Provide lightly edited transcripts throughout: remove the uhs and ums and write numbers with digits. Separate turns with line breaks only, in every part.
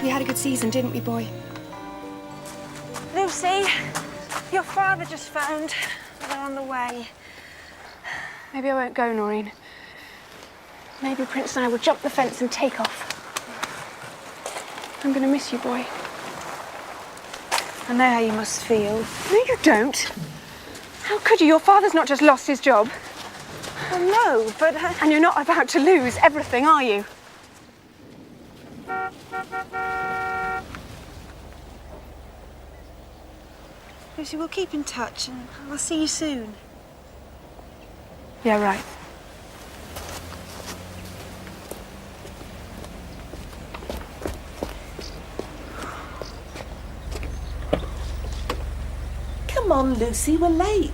we had a good season, didn't we, boy?
Lucy, your father just phoned. They're on the way.
Maybe I won't go, Noreen. Maybe Prince and I will jump the fence and take off. I'm gonna miss you, boy.
I know how you must feel.
No, you don't. How could you? Your father's not just lost his job.
Well, no, but...
And you're not about to lose everything, are you?
Lucy, we'll keep in touch and I'll see you soon.
Yeah, right.
Come on, Lucy, we're late.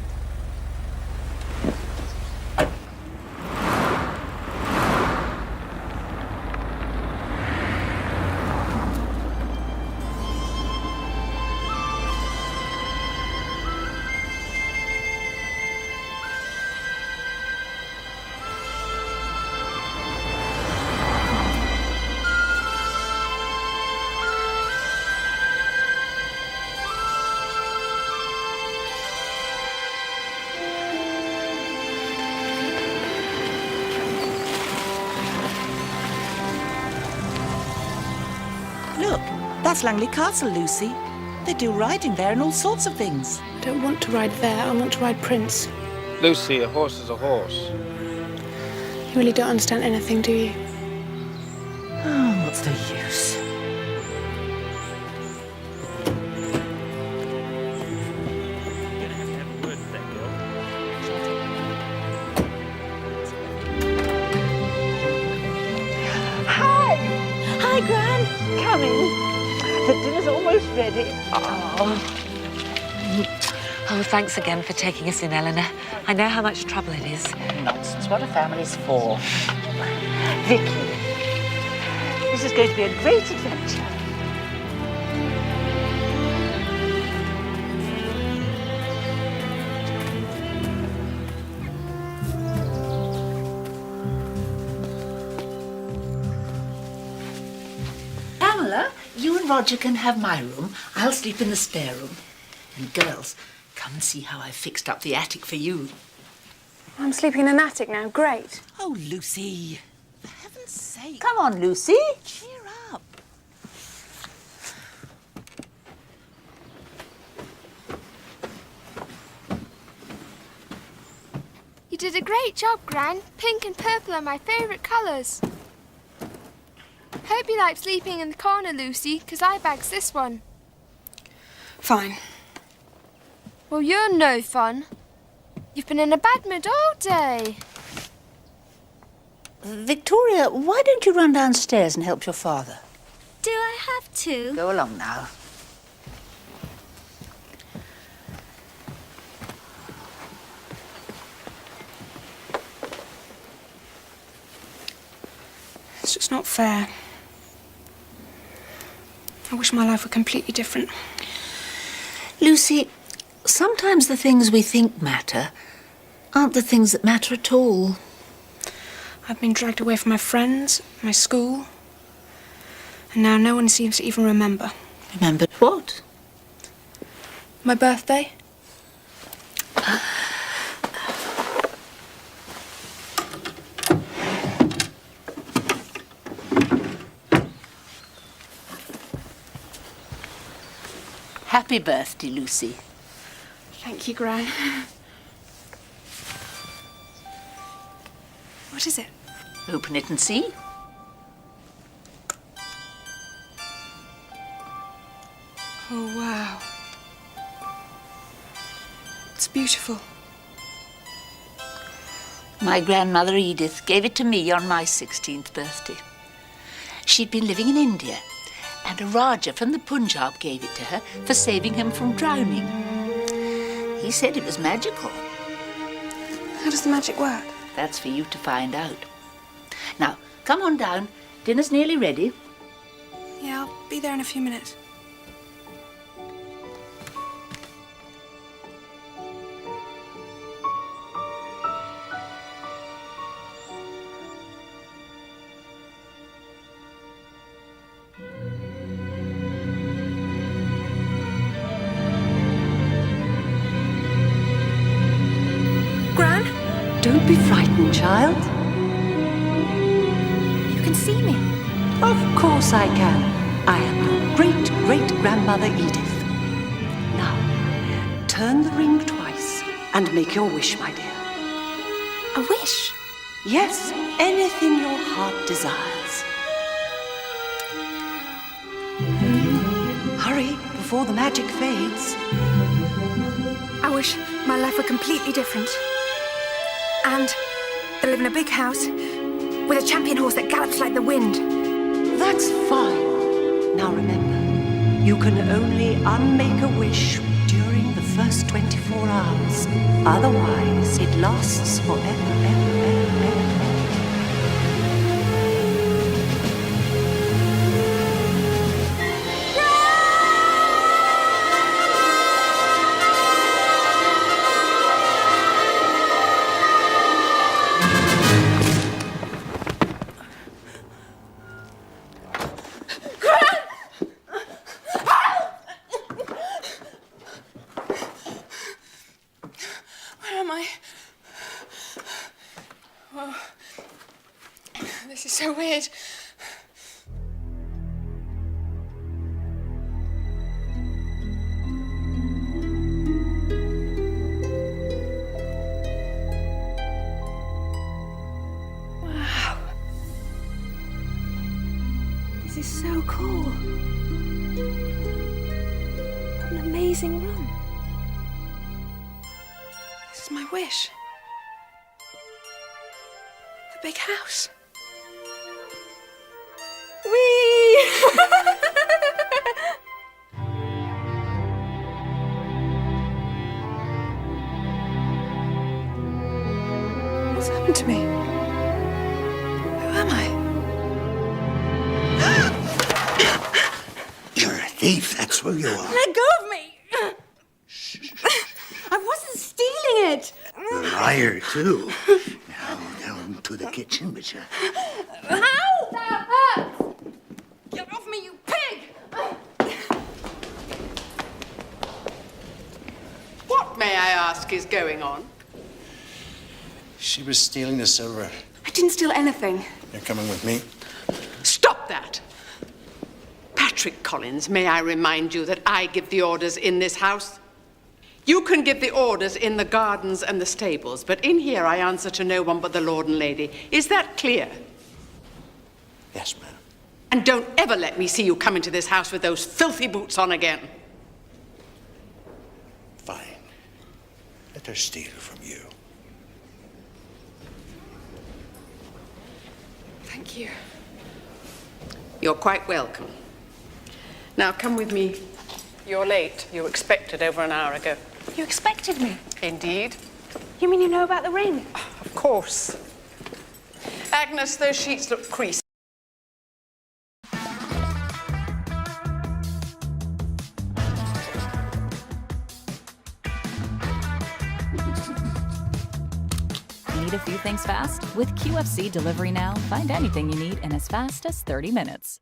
Look, that's Langley Castle, Lucy. They do riding there and all sorts of things.
I don't want to ride there. I want to ride Prince.
Lucy, a horse is a horse.
You really don't understand anything, do you?
Oh, what's the use?
Hi, Gran. Come in. The dinner's almost ready.
Oh, thanks again for taking us in, Eleanor. I know how much trouble it is.
Nonsense, what a family's for.
Vicky, this is going to be a great adventure.
Pamela, you and Roger can have my room. I'll sleep in the spare room. And girls, come and see how I've fixed up the attic for you.
I'm sleeping in an attic now. Great.
Oh, Lucy, for heaven's sake. Come on, Lucy. Cheer up.
You did a great job, Gran. Pink and purple are my favourite colours. Hope you like sleeping in the corner, Lucy, 'cause I bags this one.
Fine.
Well, you're no fun. You've been in a bad mood all day.
Victoria, why don't you run downstairs and help your father?
Do I have to?
Go along now.
It's just not fair. I wish my life were completely different.
Lucy, sometimes the things we think matter aren't the things that matter at all.
I've been dragged away from my friends, my school, and now no one seems to even remember.
Remember what?
My birthday.
Happy birthday, Lucy.
Thank you, Gran. What is it?
Open it and see.
Oh, wow. It's beautiful.
My grandmother Edith gave it to me on my 16th birthday. She'd been living in India, and a Raja from the Punjab gave it to her for saving him from drowning. He said it was magical.
How does the magic work?
That's for you to find out. Now, come on down. Dinner's nearly ready.
Yeah, I'll be there in a few minutes.
Don't be frightened, child.
You can see me.
Of course I can. I am your great-great-grandmother Edith. Now, turn the ring twice and make your wish, my dear.
A wish?
Yes, anything your heart desires. Hurry before the magic fades.
I wish my life were completely different. And to live in a big house with a champion horse that gallops like the wind.
That's fine. Now remember, you can only unmake a wish during the first 24 hours. Otherwise, it lasts forever, ever, ever, ever.
Where am I? Oh, this is so weird. Wow. This is so cool. What an amazing room. This is my wish. The big house. Whee! What's happened to me? Who am I?
You're a thief, that's what you are.
Let go of me! I wasn't stealing it!
You're a liar, too. Now, down to the kitchen, bitch.
Ow! That hurts! Get off me, you pig!
What, may I ask, is going on?
She was stealing the silver.
I didn't steal anything.
You're coming with me?
Stop that! Patrick Collins, may I remind you that I give the orders in this house? You can give the orders in the gardens and the stables, but in here I answer to no one but the Lord and Lady. Is that clear?
Yes, ma'am.
And don't ever let me see you come into this house with those filthy boots on again.
Fine. Let her steal from you.
Thank you.
You're quite welcome. Now come with me. You're late. You were expected over an hour ago.
You expected me?
Indeed.
You mean you know about the ring?
Of course. Agnes, those sheets look creased.
Need a few things fast? With QFC Delivery Now, find anything you need in as fast as 30 minutes.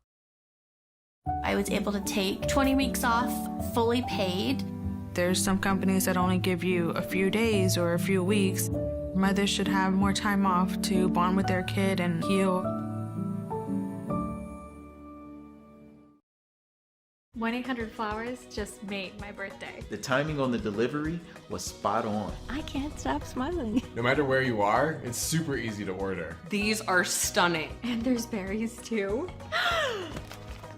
I was able to take 20 weeks off, fully paid.
There's some companies that only give you a few days or a few weeks. Mothers should have more time off to bond with their kid and heal.
1-800-Flowers just made my birthday.
The timing on the delivery was spot on.
I can't stop smiling.
No matter where you are, it's super easy to order.
These are stunning.
And there's berries too.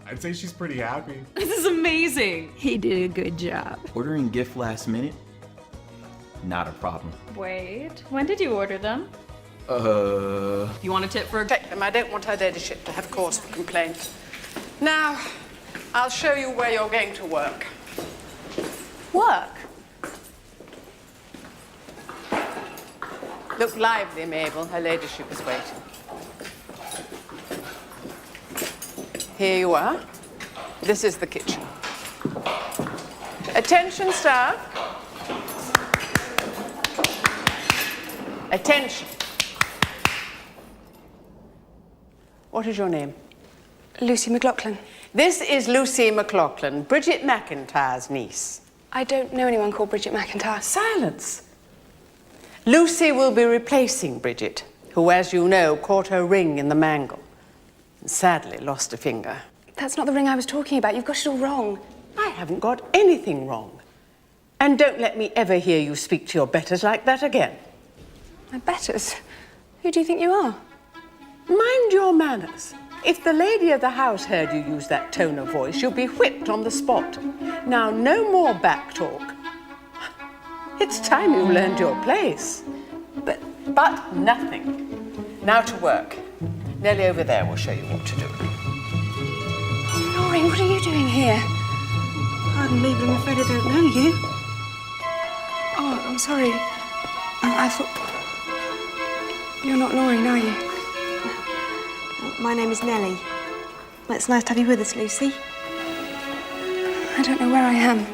I'd say she's pretty happy.
This is amazing.
He did a good job.
Ordering gift last minute? Not a problem.
Wait, when did you order them?
You want a tip for a...
Take them. I don't want her ladyship to have cause for complaint. Now, I'll show you where you're going to work.
Work?
Look lively, Mabel. Her ladyship is waiting. Here you are. This is the kitchen. Attention, staff. Attention. What is your name?
Lucy McLaughlin.
This is Lucy McLaughlin, Bridget McIntyre's niece.
I don't know anyone called Bridget McIntyre.
Silence. Lucy will be replacing Bridget, who, as you know, caught her ring in the mangle and sadly lost a finger.
That's not the ring I was talking about. You've got it all wrong.
I haven't got anything wrong. And don't let me ever hear you speak to your betters like that again.
My betters? Who do you think you are?
Mind your manners. If the lady of the house heard you use that tone of voice, you'll be whipped on the spot. Now, no more back talk. It's time you learned your place. But nothing. Now to work. Nellie over there will show you what to do.
Noreen, what are you doing here?
Pardon me, but I'm afraid I don't know you.
Oh, I'm sorry. I thought... You're not Noreen, are you?
My name is Nellie. Well, it's nice to have you with us, Lucy.
I don't know where I am,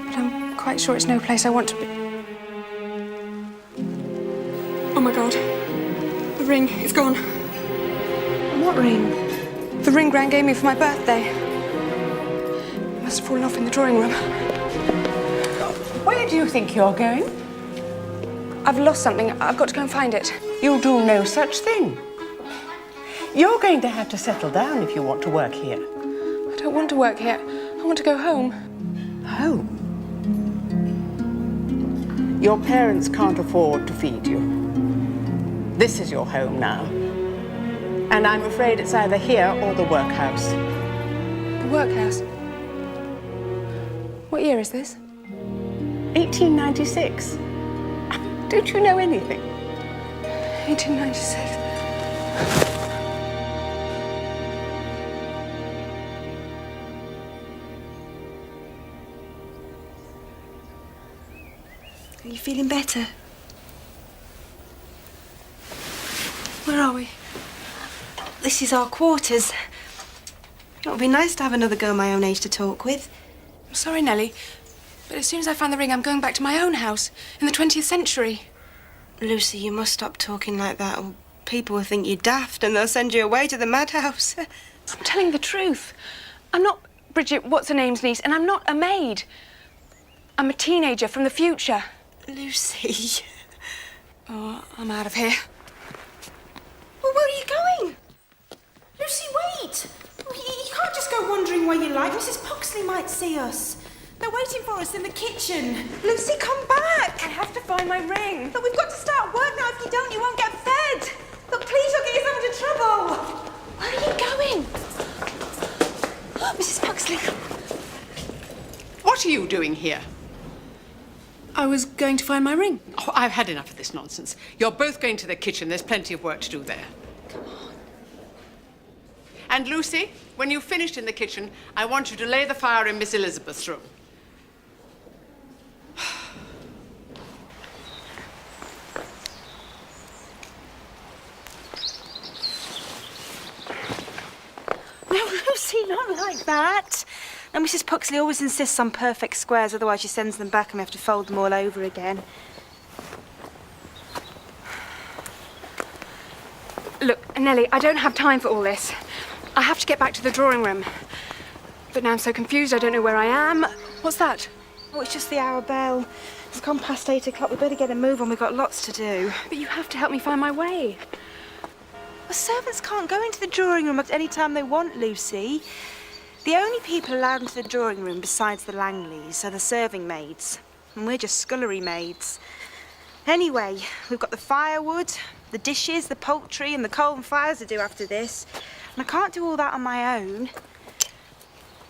but I'm quite sure it's no place I want to be. Oh my God. The ring, it's gone.
What ring?
The ring Gran gave me for my birthday. It must have fallen off in the drawing room.
Where do you think you're going?
I've lost something. I've got to go and find it.
You'll do no such thing. You're going to have to settle down if you want to work here.
I don't want to work here. I want to go home.
Home? Your parents can't afford to feed you. This is your home now. And I'm afraid it's either here or the workhouse.
The workhouse? What year is this?
1896. Don't you know anything?
1896.
Are you feeling better?
Where are we?
This is our quarters. It would be nice to have another girl my own age to talk with.
I'm sorry, Nellie, but as soon as I find the ring, I'm going back to my own house in the 20th century.
Lucy, you must stop talking like that, or people will think you're daft and they'll send you away to the madhouse.
I'm telling the truth. I'm not Bridget What's-Her-Name's niece, and I'm not a maid. I'm a teenager from the future.
Lucy.
Oh, I'm out of here.
Well, where are you going? Lucy, wait! You can't just go wandering where you like. Mrs. Puxley might see us. They're waiting for us in the kitchen. Lucy, come back!
I have to find my ring.
Look, we've got to start work now. If you don't, you won't get fed. Look, please, you'll get yourself into trouble. Where are you going? Mrs. Puxley.
What are you doing here?
I was going to find my ring.
Oh, I've had enough of this nonsense. You're both going to the kitchen. There's plenty of work to do there.
Come on.
And Lucy, when you've finished in the kitchen, I want you to lay the fire in Miss Elizabeth's room.
No, Lucy, not like that. And Mrs. Puxley always insists on perfect squares, otherwise she sends them back and we have to fold them all over again.
Look, Nellie, I don't have time for all this. I have to get back to the drawing room. But now I'm so confused, I don't know where I am. What's that?
Oh, it's just the hour bell. It's gone past 8 o'clock. We better get a move on. We've got lots to do.
But you have to help me find my way.
The servants can't go into the drawing room at any time they want, Lucy. The only people allowed into the drawing room besides the Langleys are the serving maids. And we're just scullery maids. Anyway, we've got the firewood, the dishes, the poultry and the coal and fires to do after this. And I can't do all that on my own.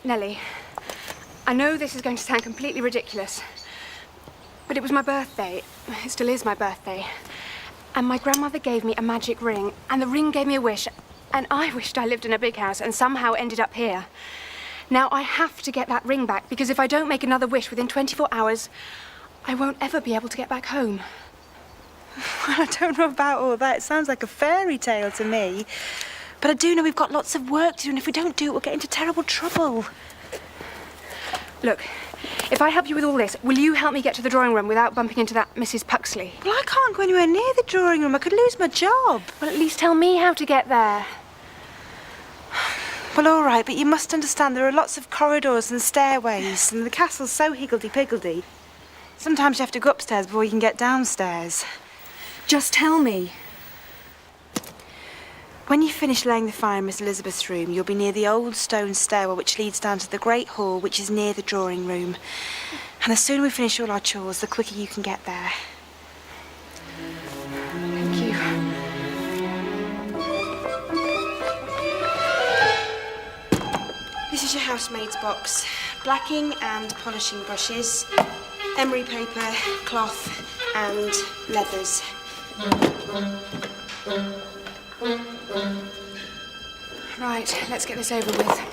Nellie, I know this is going to sound completely ridiculous, but it was my birthday. It still is my birthday. And my grandmother gave me a magic ring, and the ring gave me a wish, and I wished I lived in a big house and somehow ended up here. Now I have to get that ring back, because if I don't make another wish within 24 hours, I won't ever be able to get back home.
Well, I don't know about all that. It sounds like a fairy tale to me. But I do know we've got lots of work to do, and if we don't do it, we'll get into terrible trouble.
Look, if I help you with all this, will you help me get to the drawing room without bumping into that Mrs. Puxley?
Well, I can't go anywhere near the drawing room. I could lose my job.
Well, at least tell me how to get there.
Well, all right, but you must understand there are lots of corridors and stairways, and the castle's so higgledy-piggledy. Sometimes you have to go upstairs before you can get downstairs.
Just tell me.
When you finish laying the fire in Miss Elizabeth's room, you'll be near the old stone stairwell which leads down to the great hall, which is near the drawing room. And the sooner we finish all our chores, the quicker you can get there.
Thank you.
This is your housemaid's box. Blacking and polishing brushes, emery paper, cloth and leathers.
Right, let's get this over with.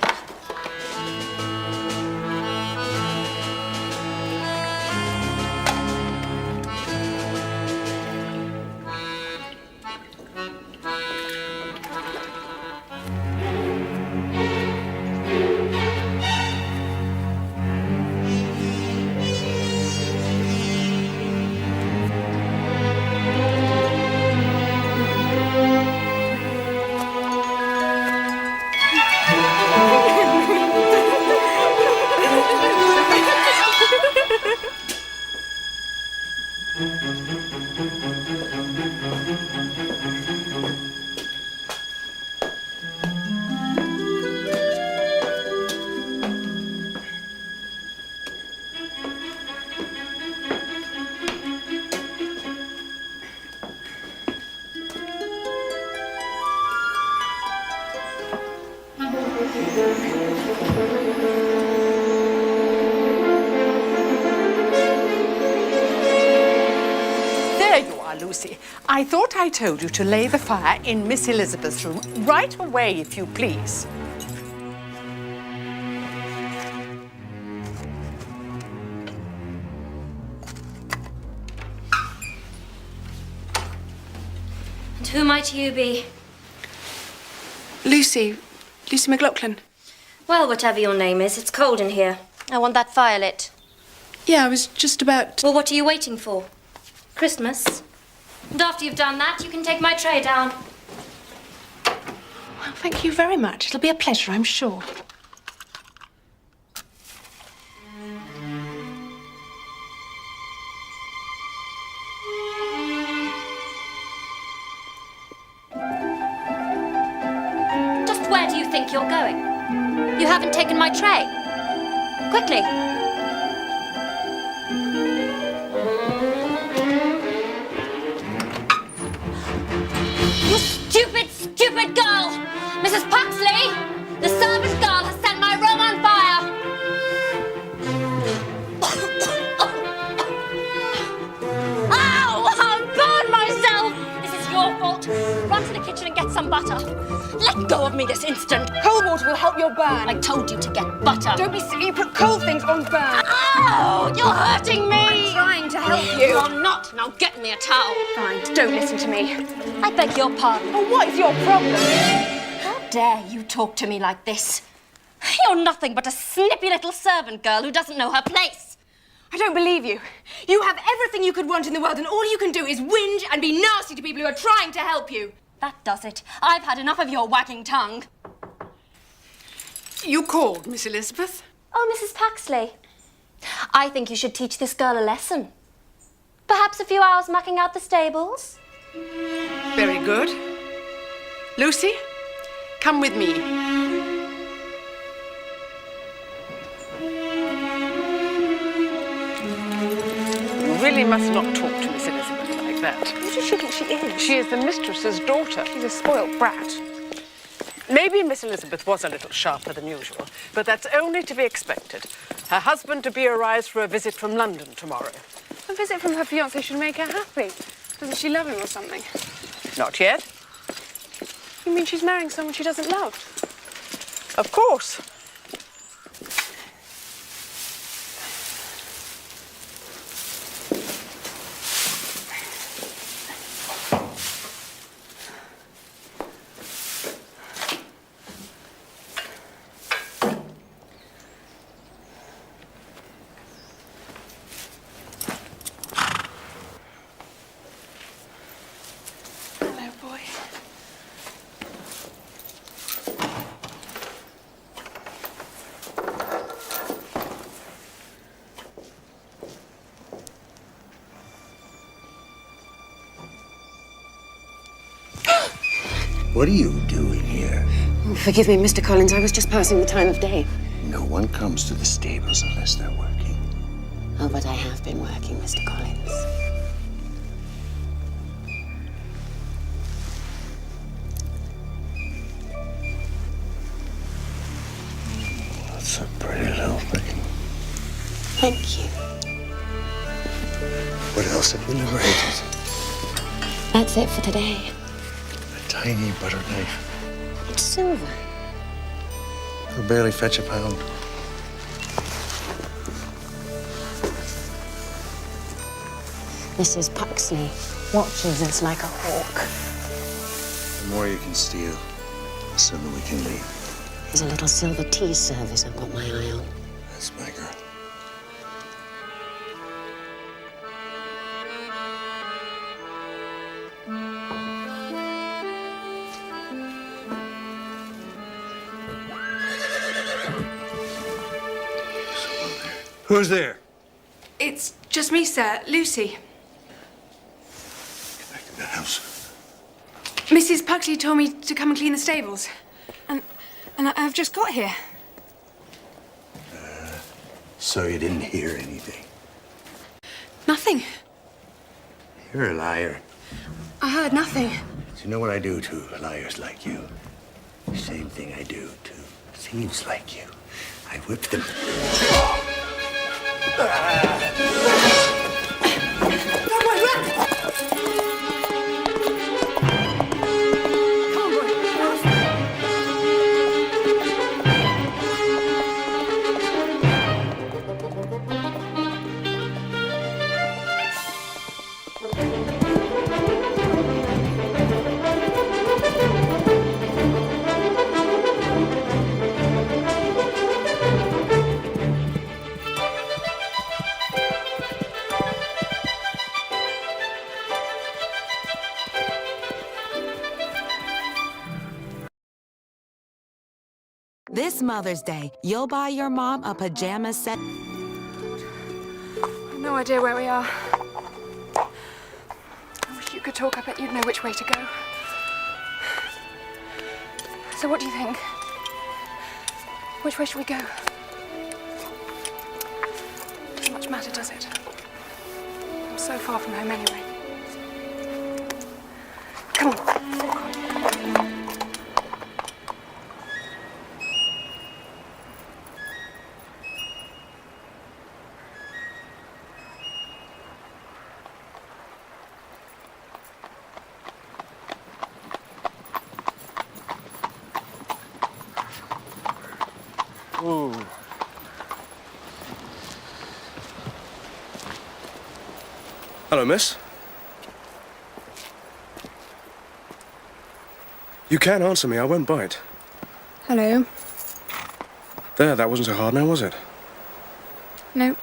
There you are, Lucy. I thought I told you to lay the fire in Miss Elizabeth's room right away, if you please.
And who might you be?
Lucy McLaughlin.
Well, whatever your name is, it's cold in here. I want that fire lit.
Yeah, I was just about...
Well, what are you waiting for? Christmas? And after you've done that, you can take my tray down.
Well, thank you very much. It'll be a pleasure, I'm sure.
Just where do you think you're going? You haven't taken my tray. Quickly. You stupid, stupid girl! Mrs. Puxley! The servant girl has set my room on fire! Ow! I'll burn myself! This is your fault. Run to the kitchen and get some butter. Let go of me this instant.
Cold water will help your burn.
I told you to get butter.
Don't be silly. You put cold things on burn.
Ow! You're hurting me!
I'm trying to help you.
You're not. Now get me a towel.
Fine, don't listen to me.
I beg your pardon.
Oh, what is your problem?
How dare you talk to me like this? You're nothing but a snippy little servant girl who doesn't know her place.
I don't believe you. You have everything you could want in the world, and all you can do is whinge and be nasty to people who are trying to help you.
That does it. I've had enough of your wagging tongue.
You called, Miss Elizabeth?
Oh, Mrs. Paxley. I think you should teach this girl a lesson. Perhaps a few hours mucking out the stables?
Very good. Lucy, come with me. You really must not talk to Miss Elizabeth like that.
Who does she think she is?
She is the mistress's daughter.
She's a spoilt brat.
Maybe Miss Elizabeth was a little sharper than usual, but that's only to be expected. Her husband to be arrives for a visit from London tomorrow.
A visit from her fiancé should make her happy. Doesn't she love him or something?
Not yet.
You mean she's marrying someone she doesn't love?
Of course.
Hello, boy.
What are you doing here?
Forgive me, Mr. Collins. I was just passing the time of day.
No one comes to the stables unless they're working.
Oh, but I have been working, Mr. Collins.
That's a pretty little thing.
Thank you.
What else have you liberated?
That's it for today.
A tiny butter knife.
It's silver.
It'll barely fetch a pound.
Mrs. Puxley watches us like a hawk.
The more you can steal, the sooner we can leave.
There's a little silver tea service I've got my eye on.
That's my girl. Who's there?
It's just me, sir. Lucy.
Get back to the house.
Mrs. Puxley told me to come and clean the stables. And I've just got here.
So you didn't hear anything?
Nothing.
You're a liar.
I heard nothing.
Do you know what I do to liars like you? The same thing I do to thieves like you. I whip them.
This Mother's Day, you'll buy your mom a pajama set.
I've no idea where we are. I wish you could talk. I bet you'd know which way to go. So what do you think? Which way should we go? Doesn't much matter, does it? I'm so far from home anyway. Come on.
Ooh.
Hello, miss. You can answer me, I won't bite.
Hello.
There, that wasn't so hard now, was it?
No.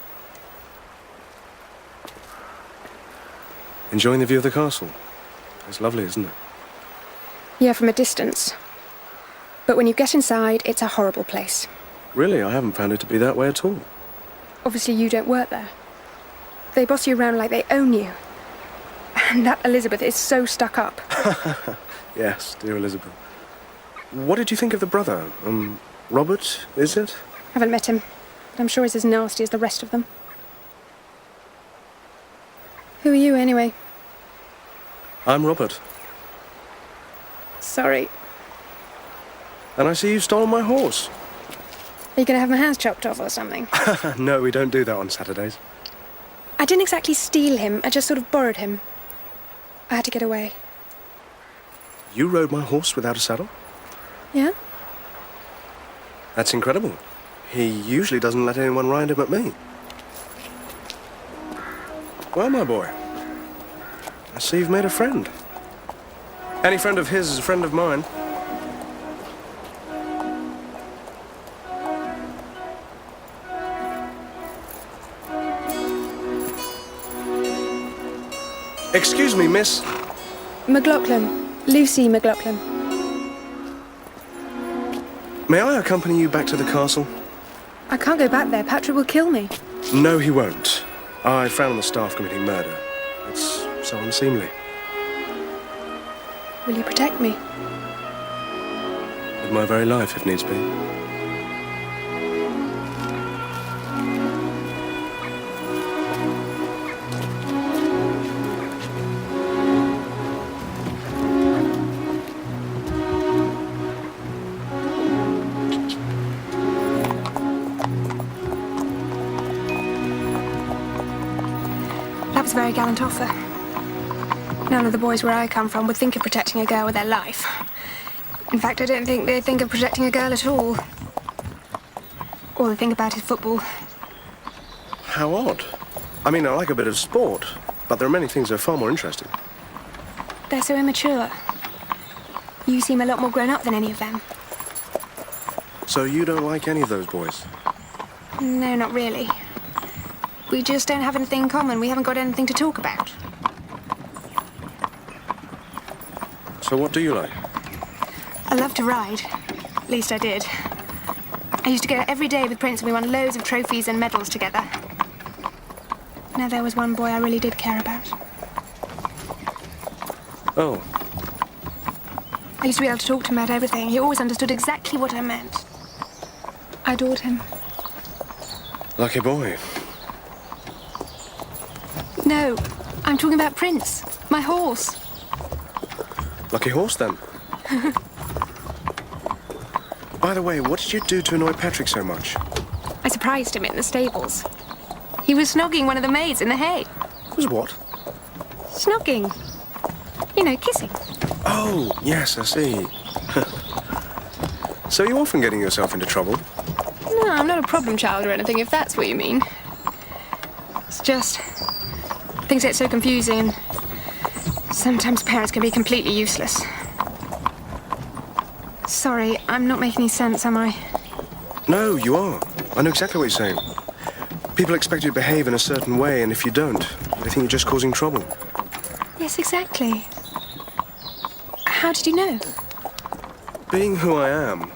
Enjoying the view of the castle? It's lovely, isn't it?
Yeah, from a distance. But when you get inside, it's a horrible place.
Really, I haven't found it to be that way at all.
Obviously, you don't work there. They boss you around like they own you. And that Elizabeth is so stuck up.
Yes, dear Elizabeth. What did you think of the brother? Robert, is it?
Haven't met him, but I'm sure he's as nasty as the rest of them. Who are you, anyway?
I'm Robert.
Sorry.
And I see you've stolen my horse.
Are you going to have my hands chopped off or something?
No, we don't do that on Saturdays.
I didn't exactly steal him, I just sort of borrowed him. I had to get away.
You rode my horse without a saddle?
Yeah?
That's incredible. He usually doesn't let anyone ride him but me. Well, my boy, I see you've made a friend. Any friend of his is a friend of mine. Excuse me, miss.
McLaughlin. Lucy McLaughlin.
May I accompany you back to the castle?
I can't go back there. Patrick will kill me.
No, he won't. I found the staff committing murder. It's so unseemly.
Will you protect me?
my very life, if needs be.
That was a very gallant offer. None of the boys where I come from would think of protecting a girl with their life. In fact, I don't think they'd think of protecting a girl at all. All they think about is football.
How odd. I mean, I like a bit of sport, but there are many things that are far more interesting.
They're so immature. You seem a lot more grown up than any of them.
So you don't like any of those boys?
No, not really. We just don't have anything in common. We haven't got anything to talk about.
So what do you like?
I love to ride. At least I did. I used to go every day with Prince and we won loads of trophies and medals together. Now there was one boy I really did care about.
Oh.
I used to be able to talk to him about everything. He always understood exactly what I meant. I adored him.
Lucky boy.
No, I'm talking about Prince, my horse.
Lucky horse, then. By the way, what did you do to annoy Patrick so much?
I surprised him in the stables. He was snogging one of the maids in the hay.
Was what?
Snogging. You know, kissing.
Oh, yes, I see. So you're often getting yourself into trouble?
No, I'm not a problem child or anything, if that's what you mean. It's just... things get so confusing and sometimes parents can be completely useless. Sorry, I'm not making any sense, am I?
No, you are. I know exactly what you're saying. People expect you to behave in a certain way, and if you don't, they think you're just causing trouble.
Yes, exactly. How did you know?
Being who I am,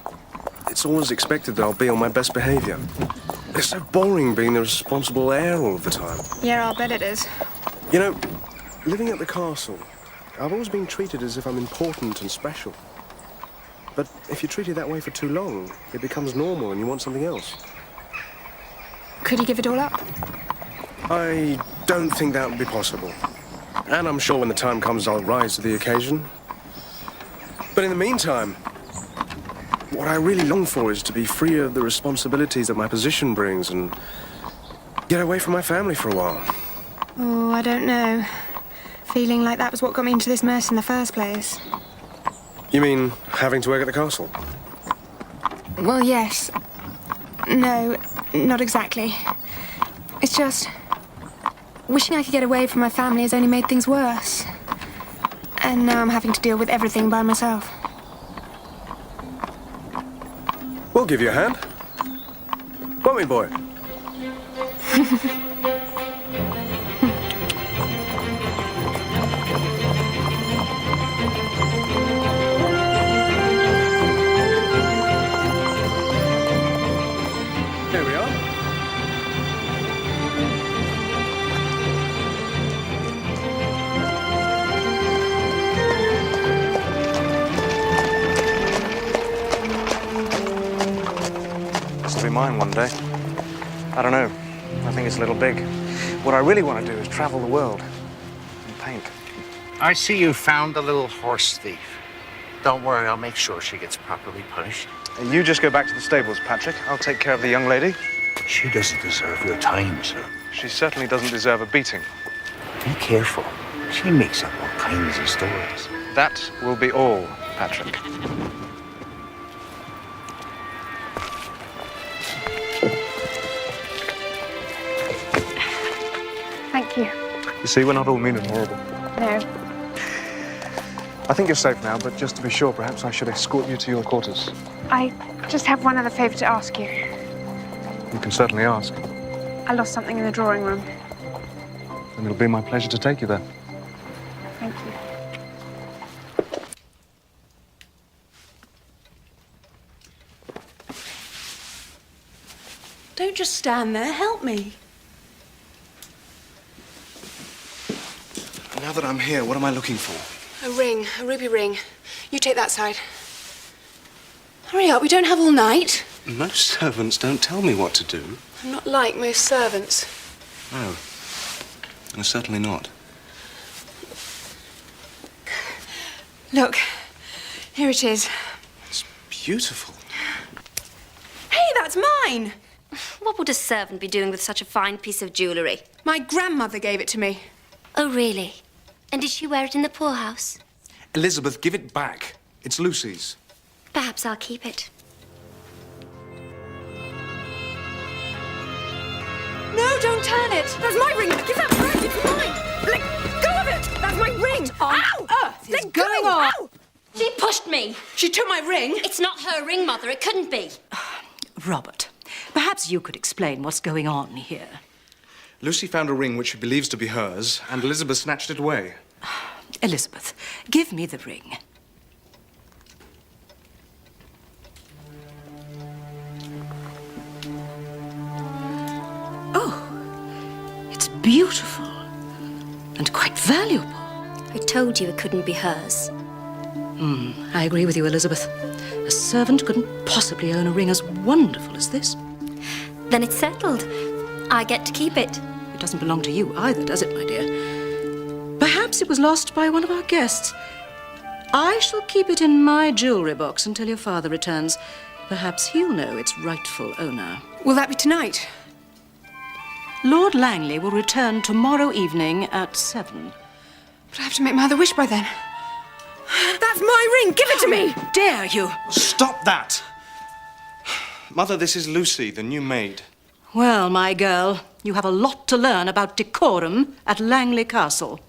it's always expected that I'll be on my best behavior. It's so boring being the responsible heir all of the time.
Yeah, I'll bet it is.
You know, living at the castle, I've always been treated as if I'm important and special. But if you're treated that way for too long, it becomes normal and you want something else.
Could you give it all up?
I don't think that would be possible. And I'm sure when the time comes, I'll rise to the occasion. But in the meantime, what I really long for is to be free of the responsibilities that my position brings and get away from my family for a while.
Oh, I don't know. Feeling like that was what got me into this mess in the first place.
You mean having to work at the castle?
Well, yes. No, not exactly. It's just... wishing I could get away from my family has only made things worse. And now I'm having to deal with everything by myself.
We'll give you a hand. Won't we, boy? There we are.
This will be mine one day. I don't know. I think it's a little big. What I really want to do is travel the world and paint.
I see you found the little horse thief. Don't worry, I'll make sure she gets properly punished.
And you just go back to the stables, Patrick. I'll take care of the young lady.
She doesn't deserve your time, sir.
She certainly doesn't deserve a beating.
Be careful. She makes up all kinds of stories.
That will be all, Patrick.
Thank you.
You see, we're not all mean and horrible.
No.
I think you're safe now, but just to be sure, perhaps I should escort you to your quarters.
I just have one other favour to ask you.
You can certainly ask.
I lost something in the drawing room.
And it'll be my pleasure to take you there.
Thank you.
Don't just stand there. Help me.
Now that I'm here, what am I looking for?
A ring, a ruby ring. You take that side. Hurry up, we don't have all night.
Most servants don't tell me what to do.
I'm not like most servants.
No. Certainly not.
Look, here it is.
It's beautiful.
Hey, that's mine!
What would a servant be doing with such a fine piece of jewellery?
My grandmother gave it to me.
Oh, really? And did she wear it in the poorhouse?
Elizabeth, give it back. It's Lucy's.
Perhaps I'll keep it.
No, don't turn it! That's my ring! Give that back! It's mine! Let go of it! That's my ring! Ow! Earth is going on! Ow!
She pushed me!
She took my ring!
It's not her ring, Mother. It couldn't be.
Robert, perhaps you could explain what's going on here.
Lucy found a ring which she believes to be hers, and Elizabeth snatched it away.
Elizabeth, give me the ring. Oh, it's beautiful and quite valuable.
I told you it couldn't be hers.
I agree with you, Elizabeth. A servant couldn't possibly own a ring as wonderful as this.
Then it's settled. I get to keep it.
It doesn't belong to you either, does it, my dear? Perhaps it was lost by one of our guests. I shall keep it in my jewellery box until your father returns. Perhaps he'll know its rightful owner.
Will that be tonight?
Lord Langley will return tomorrow evening at 7.
But I have to make my other wish by then. That's my ring! Give it to me!
Dare you?
Stop that! Mother, this is Lucy, the new maid.
Well, my girl, you have a lot to learn about decorum at Langley Castle.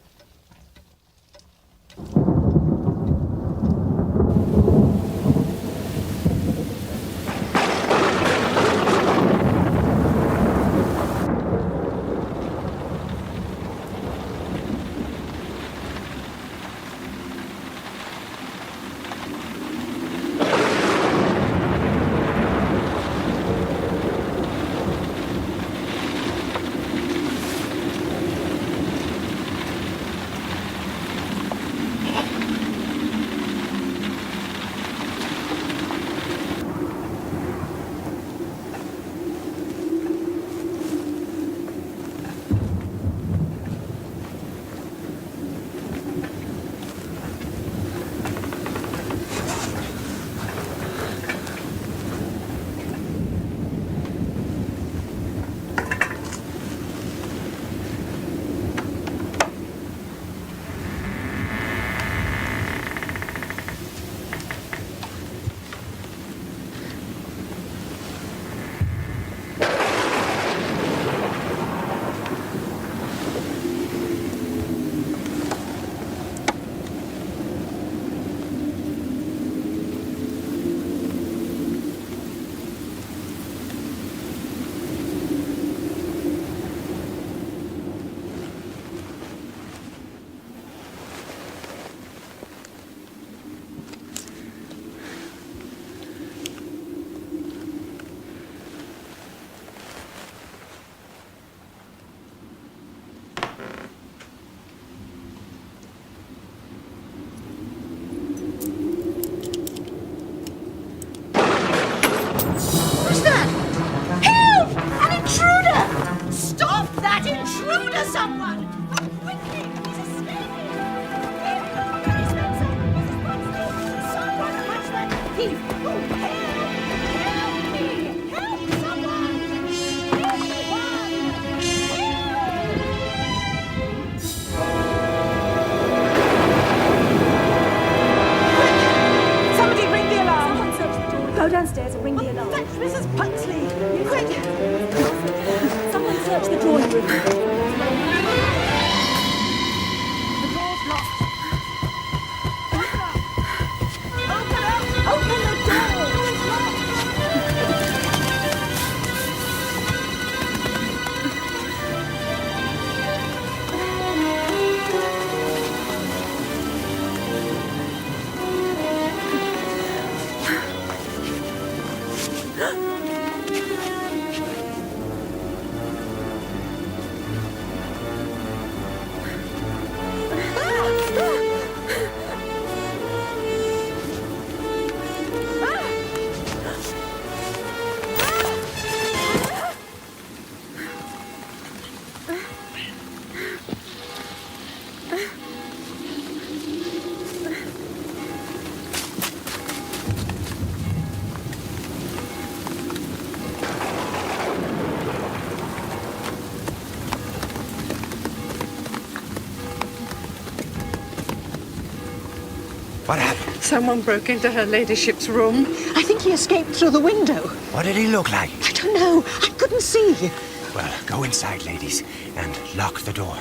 What happened?
Someone broke into her ladyship's room. I think he escaped through the window.
What did he look like?
I don't know. I couldn't see.
Well, go inside, ladies, and lock the door.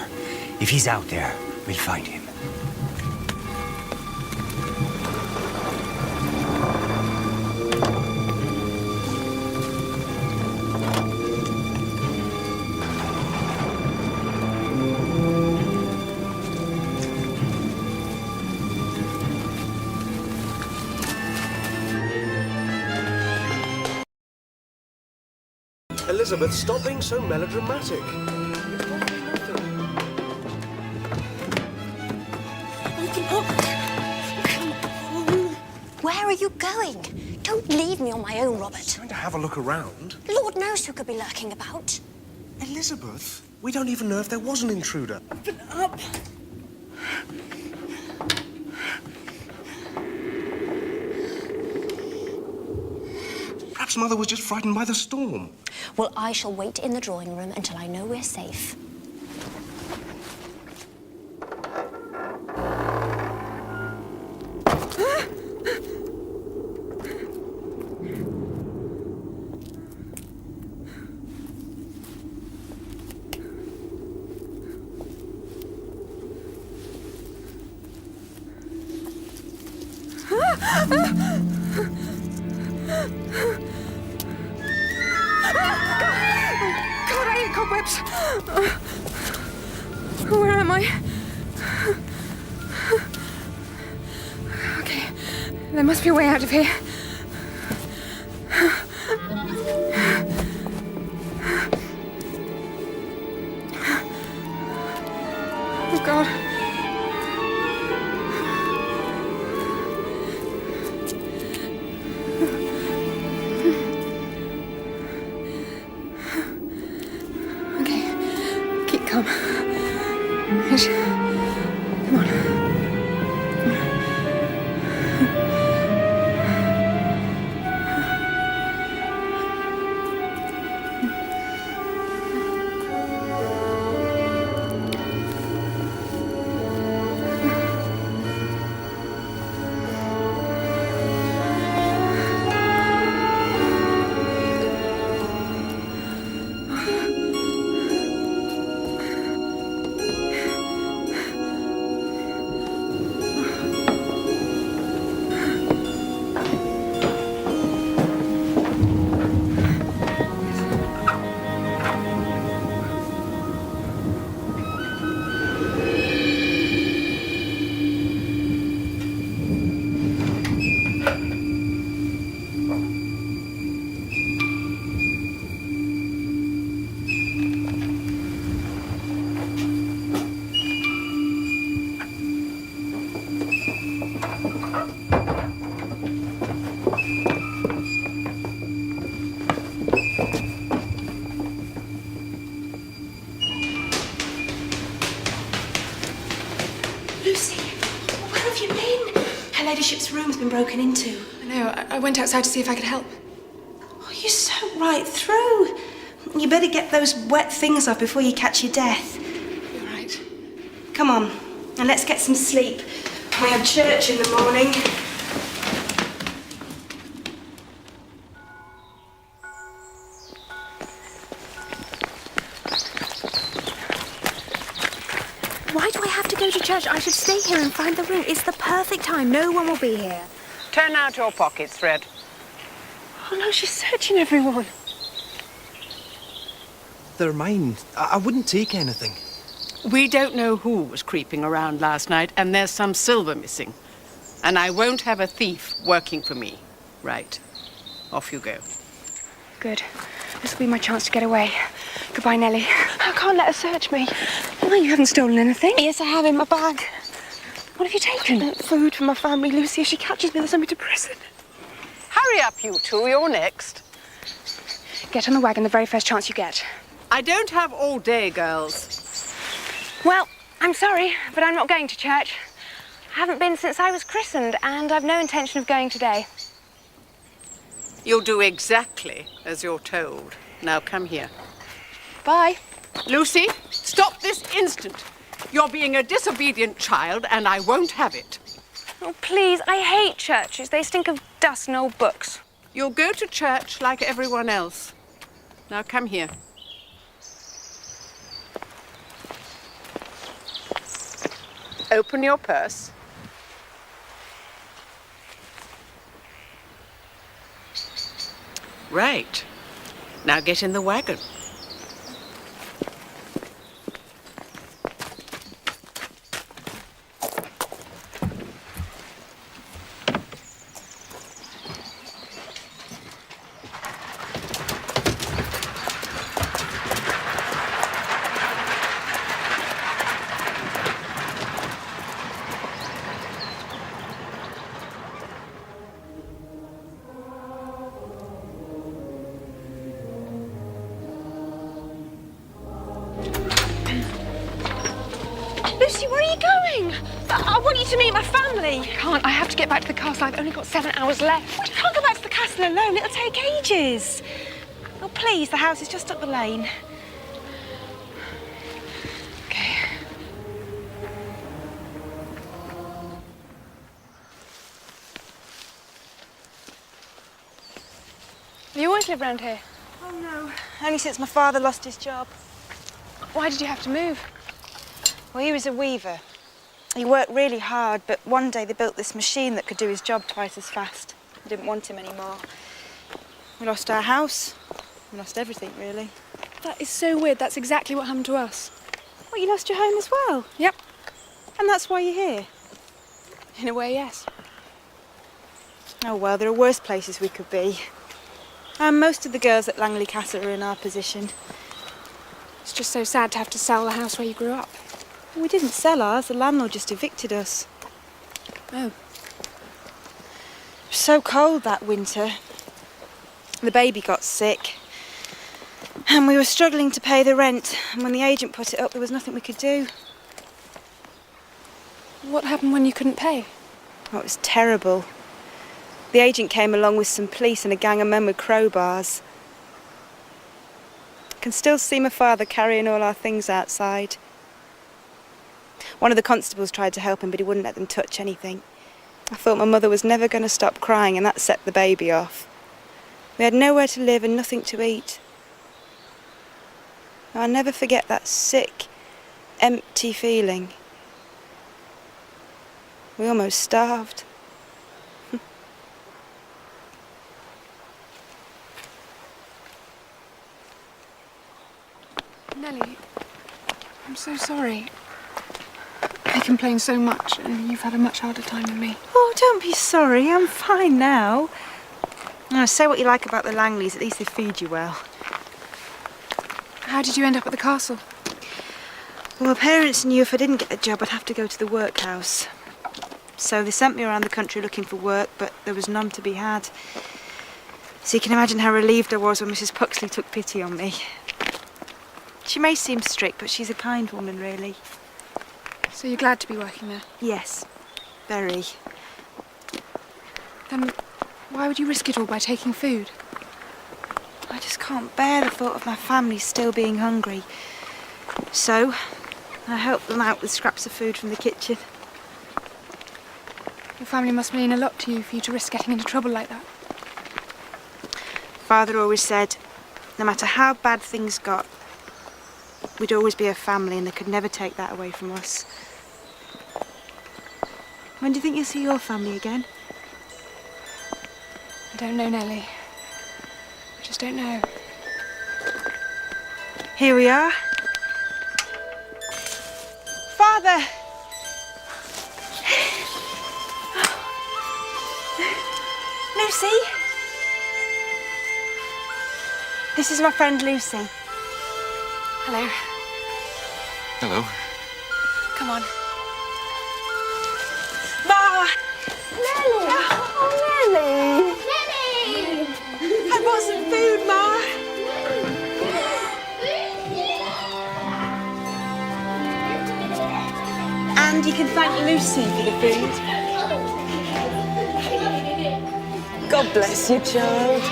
If he's out there, we'll find him.
Elizabeth, stop being so melodramatic.
Where are you going? Don't leave me on my own, Robert.
Going to have a look around.
Lord knows who could be lurking about.
Elizabeth, we don't even know if there was an intruder.
Open up.
Perhaps Mother was just frightened by the storm.
Well, I shall wait in the drawing room until I know we're safe.
God, I hate cobwebs. Where am I? Okay, there must be a way out of here. Oh, God. Come. Yes. Come on.
Ladyship's room's been broken into.
I know. I went outside to see if I could help.
Oh, you soaked right through. You better get those wet things off before you catch your death.
You're right.
Come on, and let's get some sleep. We have church in the morning.
Why do I have to go to church? I should stay here and find the room. It's the perfect time. No one will be here.
Turn out your pockets, Fred.
Oh, no, she's searching everyone.
They're mine. I wouldn't take anything.
We don't know who was creeping around last night, and there's some silver missing. And I won't have a thief working for me. Right. Off you go.
Good. This will be my chance to get away. Goodbye, Nellie. I can't let her search me. Why, you haven't stolen anything?
Yes, I have in my bag.
What have you taken?
Food for my family, Lucy. If she catches me, they'll send me to prison.
Hurry up, you two. You're next.
Get on the wagon the very first chance you get.
I don't have all day, girls.
Well, I'm sorry, but I'm not going to church. I haven't been since I was christened, and I've no intention of going today.
You'll do exactly as you're told. Now come here.
Bye.
Lucy, stop this instant. You're being a disobedient child, and I won't have it.
Oh, please, I hate churches. They stink of dust and old books.
You'll go to church like everyone else. Now come here. Open your purse. Right. Now get in the wagon.
Lucy, where are you going? I want you to meet my family.
I can't. I have to get back to the castle. I've only got 7 hours left.
Well, you can't go back to the castle alone. It'll take ages. Oh, please, the house is just up the lane.
Okay. Have you always lived around here?
Oh, no. Only since my father lost his job.
Why did you have to move?
Well, he was a weaver. He worked really hard, but one day they built this machine that could do his job twice as fast. I didn't want him anymore. We lost our house. We lost everything, really.
That is so weird. That's exactly what happened to us.
Well, you lost your home as well?
Yep.
And that's why you're here?
In a way, yes.
Oh, well, there are worse places we could be. And most of the girls at Langley Castle are in our position.
It's just so sad to have to sell the house where you grew up.
We didn't sell ours. The landlord just evicted us.
Oh.
It was so cold that winter. The baby got sick. And we were struggling to pay the rent. And when the agent put it up, there was nothing we could do.
What happened when you couldn't pay?
Oh, it was terrible. The agent came along with some police and a gang of men with crowbars. I can still see my father carrying all our things outside. One of the constables tried to help him, but he wouldn't let them touch anything. I thought my mother was never going to stop crying, and that set the baby off. We had nowhere to live and nothing to eat. I'll never forget that sick, empty feeling. We almost starved.
Nellie, I'm so sorry. I complain so much, and you've had a much harder time than me.
Oh, don't be sorry. I'm fine now. Now, say what you like about the Langleys. At least they feed you well.
How did you end up at the castle?
Well, my parents knew if I didn't get a job, I'd have to go to the workhouse. So they sent me around the country looking for work, but there was none to be had. So you can imagine how relieved I was when Mrs. Puxley took pity on me. She may seem strict, but she's a kind woman, really.
So you're glad to be working there?
Yes, very.
Then why would you risk it all by taking food?
I just can't bear the thought of my family still being hungry. So, I helped them out with scraps of food from the kitchen.
Your family must mean a lot to you for you to risk getting into trouble like that.
Father always said, no matter how bad things got, we'd always be a family and they could never take that away from us. When do you think you'll see your family again?
I don't know, Nellie. I just don't know.
Here we are. Father! Lucy? This is my friend Lucy.
Hello.
Hello.
Come on.
Ma! Nellie! Oh, Nellie!
Nellie!
I brought some food, Ma. And you can thank Lucy for the food. God bless you, child.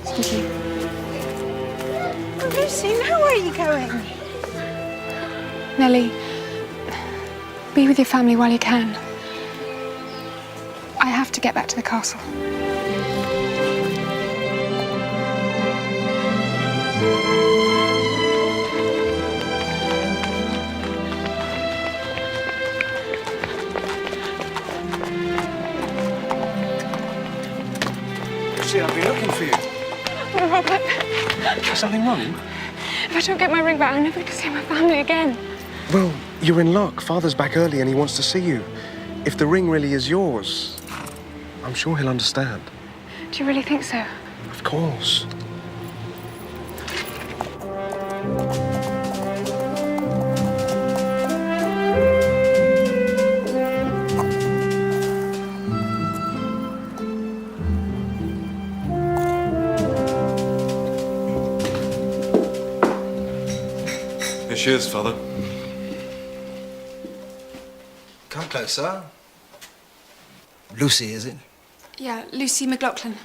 Thank you. Oh, Lucy, now where are you going?
Nellie, Be with your family while you can. I have to get back to the castle.
Lucy, I've been looking for you.
Oh, Robert.
Is something wrong?
If I don't get my ring back, I'm never going to see my family again.
Well, you're in luck. Father's back early and he wants to see you. If the ring really is yours, I'm sure he'll understand.
Do you really think so?
Of course.
Here she is, Father.
Come closer. Lucy, is it?
Yeah, Lucy McLaughlin.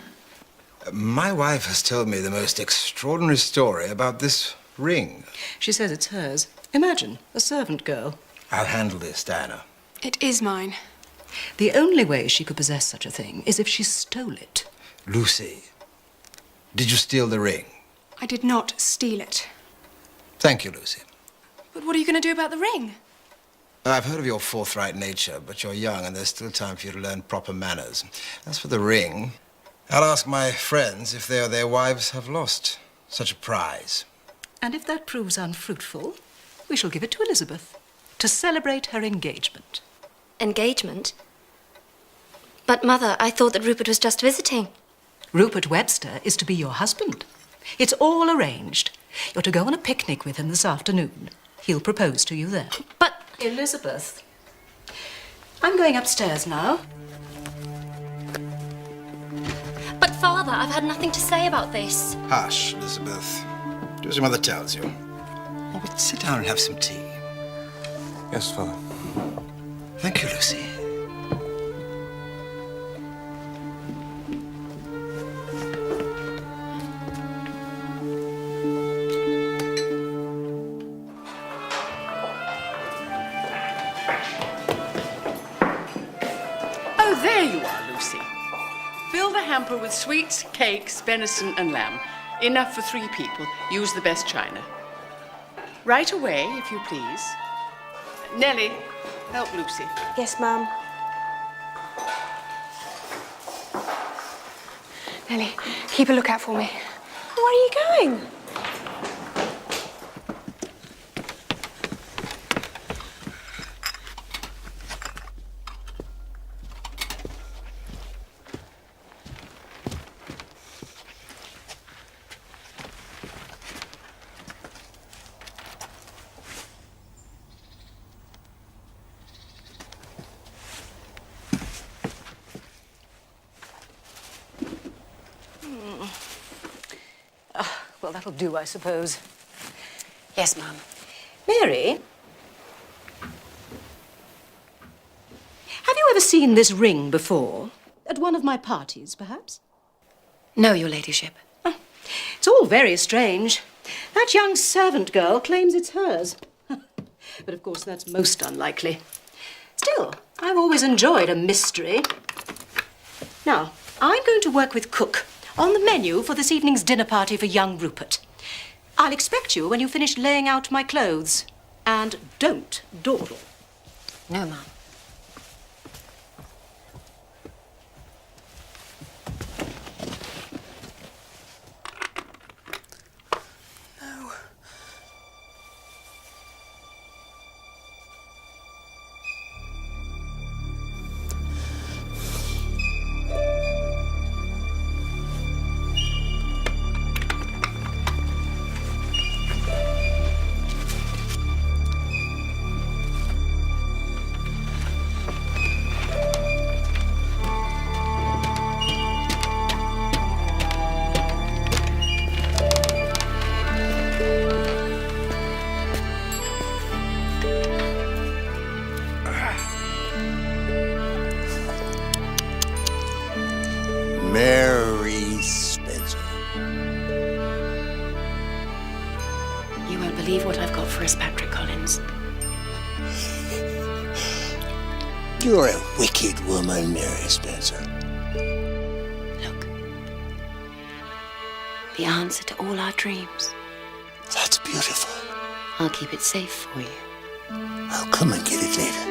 My wife has told me the most extraordinary story about this ring.
She says it's hers. Imagine, a servant girl.
I'll handle this, Diana.
It is mine.
The only way she could possess such a thing is if she stole it.
Lucy, did you steal the ring?
I did not steal it.
Thank you, Lucy.
But what are you going to do about the ring?
I've heard of your forthright nature, but you're young and there's still time for you to learn proper manners. As for the ring, I'll ask my friends if they or their wives have lost such a prize.
And if that proves unfruitful, we shall give it to Elizabeth to celebrate her engagement.
Engagement? But, Mother, I thought that Rupert was just visiting.
Rupert Webster is to be your husband. It's all arranged. You're to go on a picnic with him this afternoon. He'll propose to you there.
But...
Elizabeth, I'm going upstairs now.
But, Father, I've had nothing to say about this.
Hush, Elizabeth. Do as your mother tells you. Oh, but sit down and have some tea.
Yes, Father.
Thank you, Lucy.
Oh, there you are, Lucy. Fill the hamper with sweets, cakes, venison, and lamb. Enough for 3 people. Use the best china. Right away, if you please. Nellie, help Lucy.
Yes, Mum.
Nellie, keep a lookout for me.
Where are you going?
Well, that'll do, I suppose.
Yes, Mum.
Mary? Have you ever seen this ring before? At one of my parties, perhaps?
No, Your Ladyship.
It's all very strange. That young servant girl claims it's hers. But of course, that's most unlikely. Still, I've always enjoyed a mystery. Now, I'm going to work with Cook on the menu for this evening's dinner party for young Rupert. I'll expect you when you finish laying out my clothes. And don't dawdle.
No, Mum.
Mary Spencer.
You won't believe what I've got for us, Patrick Collins.
You're a wicked woman, Mary Spencer.
The answer to all our dreams.
That's beautiful.
I'll keep it safe for you.
I'll come and get it later.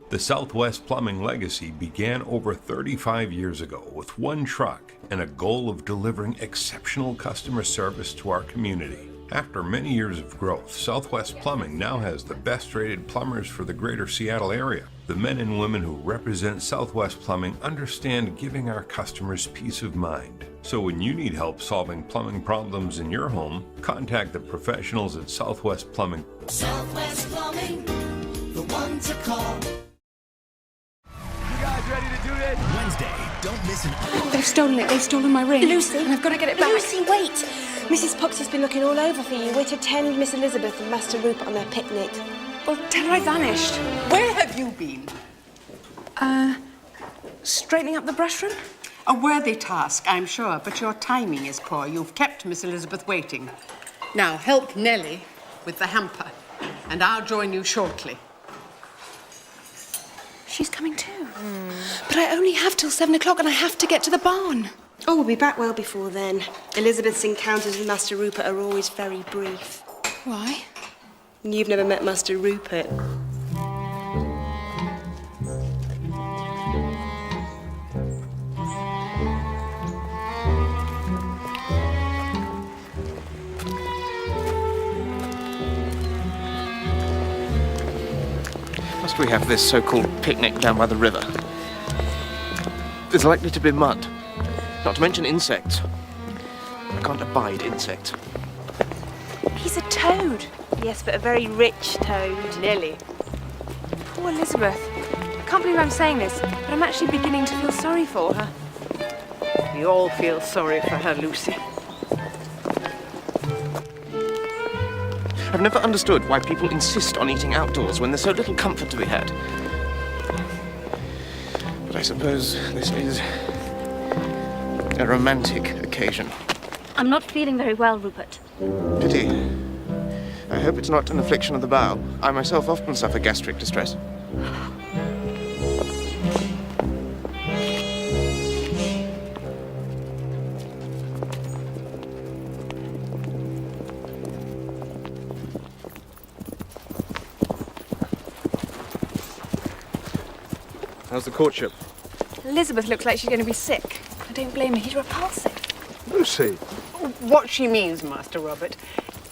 The Southwest Plumbing legacy began over 35 years ago with one truck and a goal of delivering exceptional customer service to our community. After many years of growth, Southwest Plumbing now has the best-rated plumbers for the greater Seattle area. The men and women who represent Southwest Plumbing understand giving our customers peace of mind. So when you need help solving plumbing problems in your home, contact the professionals at Southwest Plumbing.
Southwest Plumbing, the one to call.
Ready to do this? Wednesday, don't miss an...
They've stolen it. They've stolen my ring.
Lucy.
And I've got to get it back.
Lucy, wait. Mrs. Puxey's been looking all over for you. We're to attend Miss Elizabeth and Master Rupert on their picnic.
Well, tell her I vanished.
Where have you been?
Straightening up the brushroom?
A worthy task, I'm sure, but your timing is poor. You've kept Miss Elizabeth waiting. Now, help Nellie with the hamper, and I'll join you shortly.
She's coming too. But I only have till 7 o'clock and I have to get to the barn.
Oh, we'll be back well before then. Elizabeth's encounters with Master Rupert are always very brief.
Why?
You've never met Master Rupert.
Must we have this so-called picnic down by the river? There's likely to be mud. Not to mention insects. I can't abide insects.
He's a toad. Yes, but a very rich toad.
Nellie.
Poor Elizabeth. I can't believe I'm saying this, but I'm actually beginning to feel sorry for her.
We all feel sorry for her, Lucy.
I've never understood why people insist on eating outdoors when there's so little comfort to be had. But I suppose this is a romantic occasion.
I'm not feeling very well, Rupert.
Pity. I hope it's not an affliction of the bowel. I myself often suffer gastric distress.
How's the courtship?
Elizabeth looks like she's going to be sick. I don't blame her. He's repulsive.
Lucy.
What she means, Master Robert,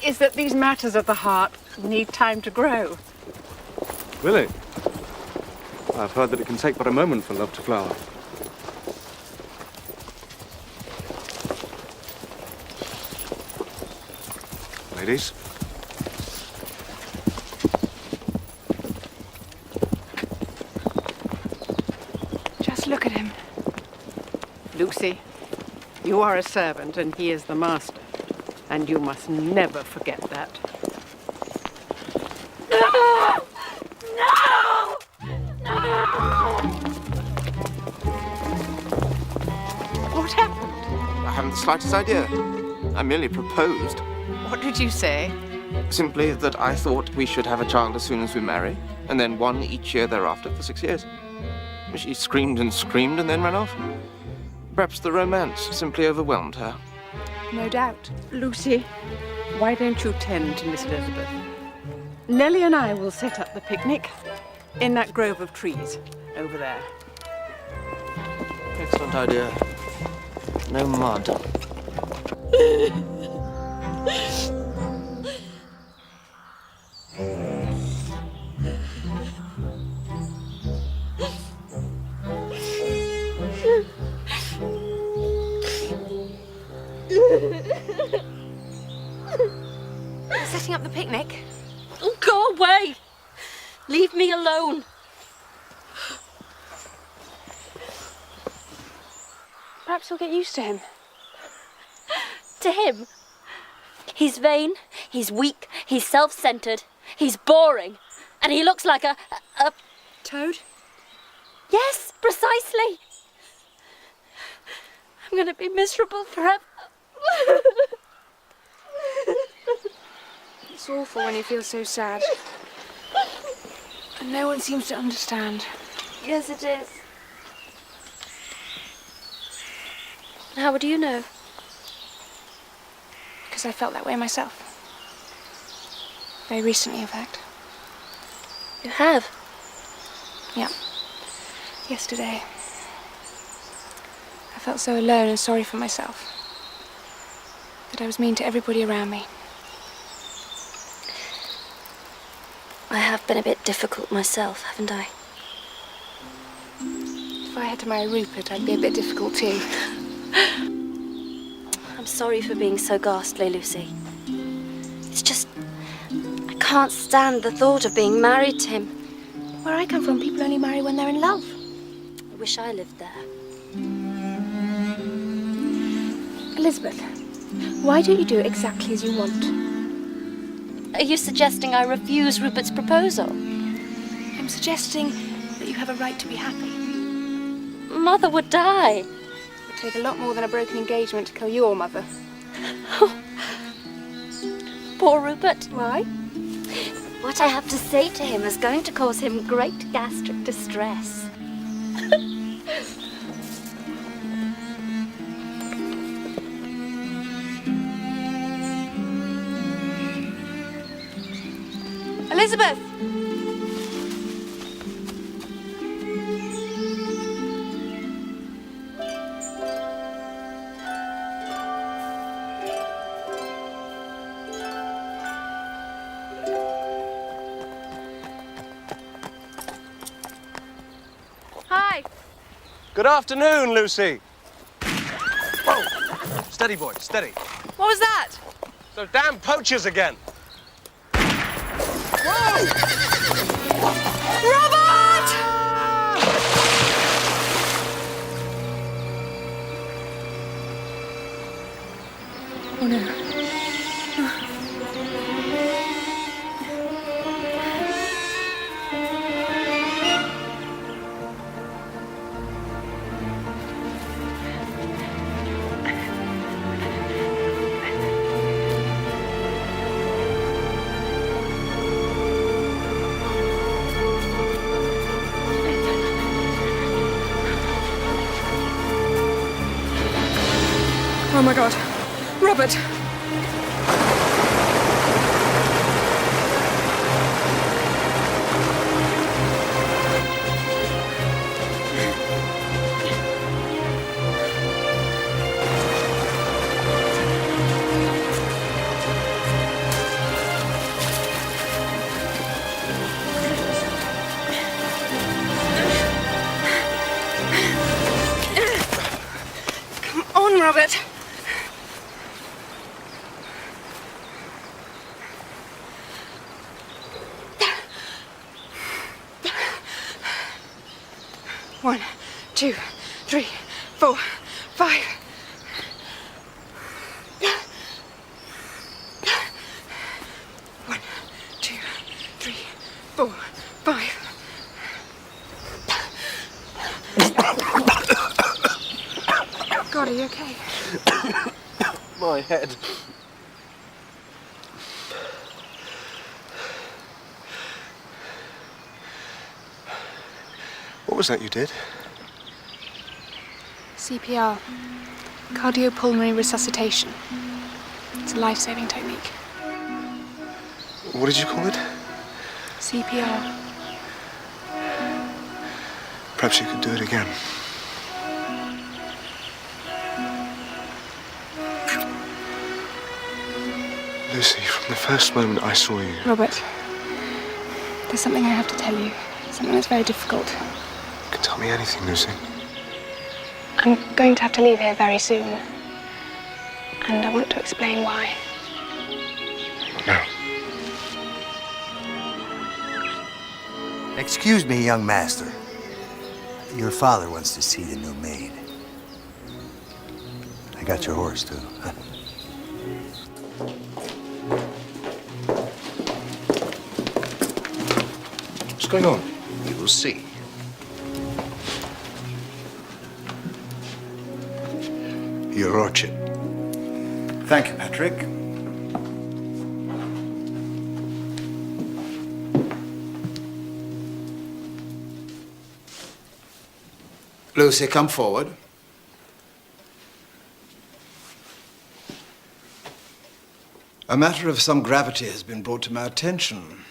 is that these matters of the heart need time to grow.
Really? I've heard that it can take but a moment for love to flower. Ladies?
Just look at him.
Lucy, you are a servant and he is the master. And you must never forget that.
No! No! No!
What happened?
I haven't the slightest idea. I merely proposed.
What did you say?
Simply that I thought we should have a child as soon as we marry, and then one each year thereafter for 6 years. She screamed and screamed and then ran off. Perhaps the romance simply overwhelmed her.
No doubt.
Lucy, why don't you tend to Miss Elizabeth? Nellie and I will set up the picnic in that grove of trees over there.
Excellent idea. No mud.
Setting up the picnic?
Oh, go away! Leave me alone.
Perhaps you'll get used to him.
To him? He's vain, he's weak, he's self-centered, he's boring, and he looks like a
toad?
Yes, precisely. I'm going to be miserable forever.
It's awful when you feel so sad. And no one seems to understand.
Yes, it is. How would you know?
Because I felt that way myself. Very recently, in fact.
You have?
Yeah. Yesterday. I felt so alone and sorry for myself. That I was mean to everybody around me.
I have been a bit difficult myself, haven't I?
If I had to marry Rupert, I'd be a bit difficult too.
I'm sorry for being so ghastly, Lucy. It's just, I can't stand the thought of being married to him.
Where I come from, people only marry when they're in love.
I wish I lived there.
Elizabeth, why don't you do exactly as you want?
Are you suggesting I refuse Rupert's proposal?
I'm suggesting that you have a right to be happy.
Mother would die.
It would take a lot more than a broken engagement to kill your mother.
Poor Rupert.
Why?
What I have to say to him is going to cause him great gastric distress.
Elizabeth! Hi.
Good afternoon, Lucy. Whoa! Steady, boy, steady.
What was that?
Those damn poachers again.
Robert! Oh no. Oh my God. Robert!
Come on, Robert. One, 2, 3, 4, 5. One, 2, 3, 4, 5. God, are you okay?
My head. What was that you did?
CPR. Cardiopulmonary resuscitation. It's a life-saving technique.
What did you call it?
CPR.
Perhaps you could do it again. Lucy, from the first moment I saw you...
Robert, there's something I have to tell you. Something that's very difficult.
You can tell me anything, Lucy.
I'm going to have to leave here very soon. And I want to explain why.
No.
Excuse me, young master. Your father wants to see the new maid. I got your horse, too.
What's going on?
You will see.
Your lordship.
Thank you, Patrick. Lucy, come forward. A matter of some gravity has been brought to my attention.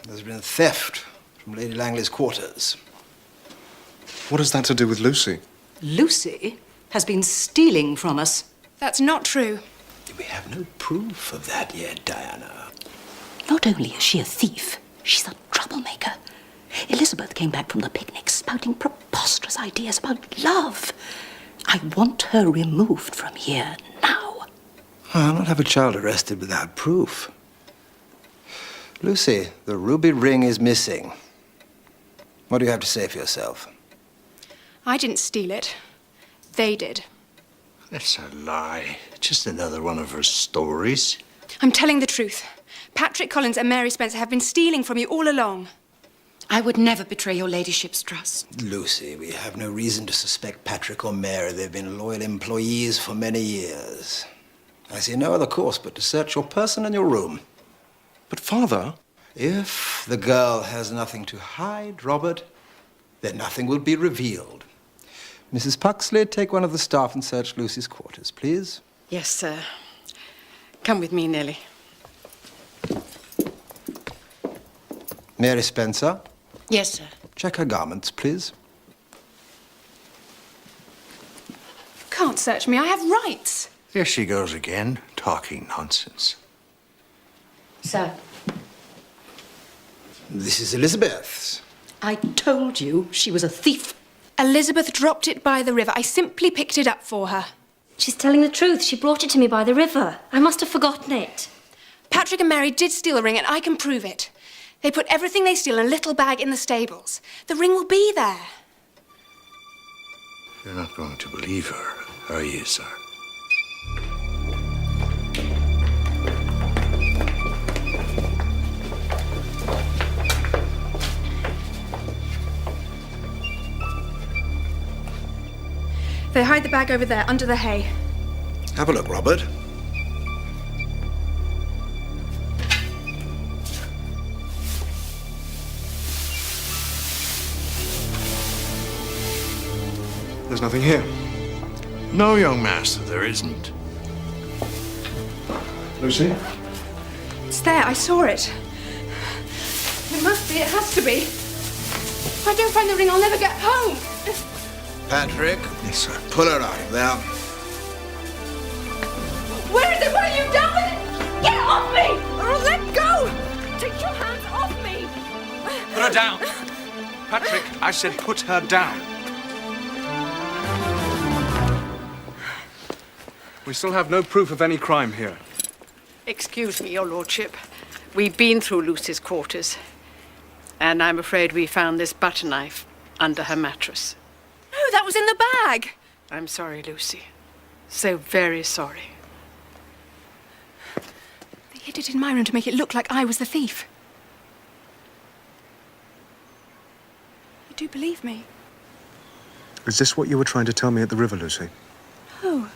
There's been theft from Lady Langley's quarters.
What has that to do with Lucy?
Lucy has been stealing from us.
That's not true.
We have no proof of that yet, Diana.
Not only is she a thief, she's a troublemaker. Elizabeth came back from the picnic spouting preposterous ideas about love. I want her removed from here now.
I'll not have a child arrested without proof. Lucy, the ruby ring is missing. What do you have to say for yourself?
I didn't steal it. They did.
That's a lie. Just another one of her stories.
I'm telling the truth. Patrick Collins and Mary Spencer have been stealing from you all along.
I would never betray your ladyship's trust.
Lucy, we have no reason to suspect Patrick or Mary. They've been loyal employees for many years. I see no other course but to search your person and your room.
But, Father...
If the girl has nothing to hide, Robert, then nothing will be revealed. Mrs. Puxley, take one of the staff and search Lucy's quarters, please.
Yes, sir. Come with me, Nellie.
Mary Spencer,
Yes, sir.
check her garments, please.
You can't search me. I have rights.
Here she goes again, talking nonsense.
Sir,
This is Elizabeth's.
I told you she was a thief.
Elizabeth dropped it by the river. I simply picked it up for her.
She's telling the truth. She brought it to me by the river. I must have forgotten it.
Patrick and Mary did steal the ring, and I can prove it. They put everything they steal in a little bag in the stables. The ring will be there.
You're not going to believe her, are you, sir?
They hide the bag over there, under the hay.
Have a look, Robert.
There's nothing here.
No, young master, there isn't.
Lucy?
It's there. I saw it. It must be. It has to be. If I don't find the ring, I'll never get home.
Patrick?
Yes, sir.
Pull her out of there.
Where is it? What have you done with it? Get it off me! Oh, let go! Take your hands off me!
Put her down. Patrick, I said put her down.
We still have no proof of any crime here.
Excuse me, your lordship. We've been through Lucy's quarters, and I'm afraid we found this butter knife under her mattress.
No, that was in the bag.
I'm sorry, Lucy. So very sorry.
They hid it in my room to make it look like I was the thief. You do believe me?
Is this what you were trying to tell me at the river, Lucy?
No.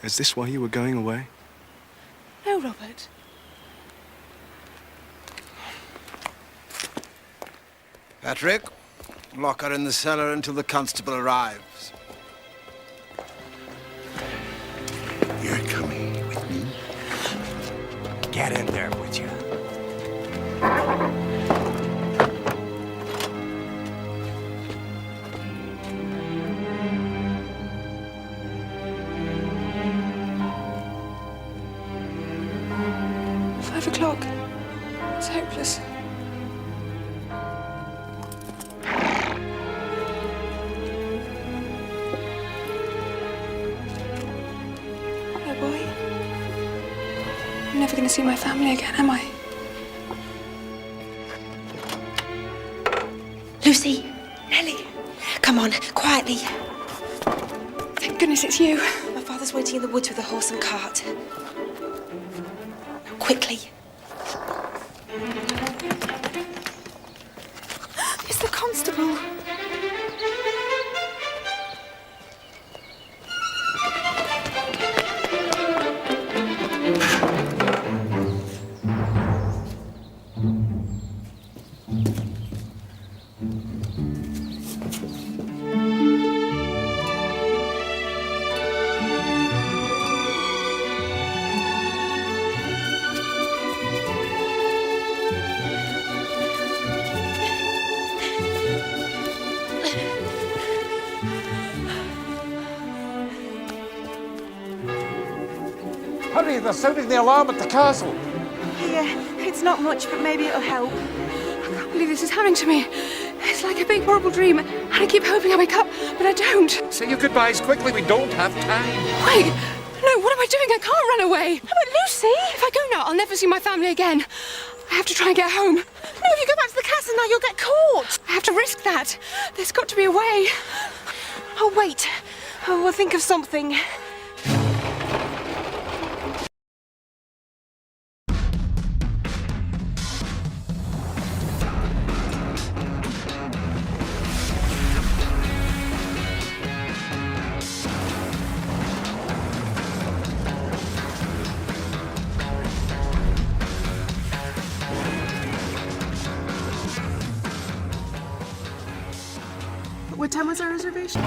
Is this why you were going away?
No, Robert.
Patrick, lock her in the cellar until the constable arrives.
You're coming with me? Get in there with you.
5 o'clock. It's hopeless. Hello, boy. I'm never going to see my family again, am I?
Lucy, Nellie, come on, quietly.
Thank goodness it's you.
My father's waiting in the woods with a horse and cart. Quickly.
It's the constable.
Hurry, they're sounding the alarm at the castle.
Yeah, it's not much, but maybe it'll help.
I can't believe this is happening to me. It's like a big horrible dream, and I keep hoping I wake up, but I don't.
Say your goodbyes quickly, we don't have time.
Wait, no, what am I doing? I can't run away.
But Lucy!
If I go now, I'll never see my family again. I have to try and get home.
No, if you go back to the castle now, you'll get caught.
I have to risk that. There's got to be a way.
Oh, wait. Oh, we'll think of something.
What time was our reservation?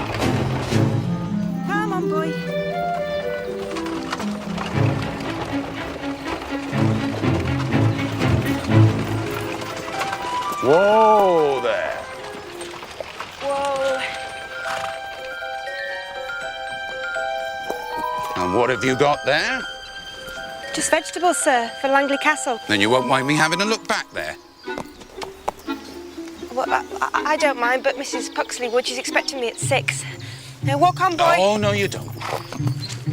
Come on, boy.
Whoa there.
Whoa.
And what have you got there?
Just vegetables, sir, for Langley Castle.
Then you won't mind me having a look back there.
Well, I don't mind, but Mrs. Puxley would. She's expecting me at 6. Now, walk on, boy.
Oh, no, you don't.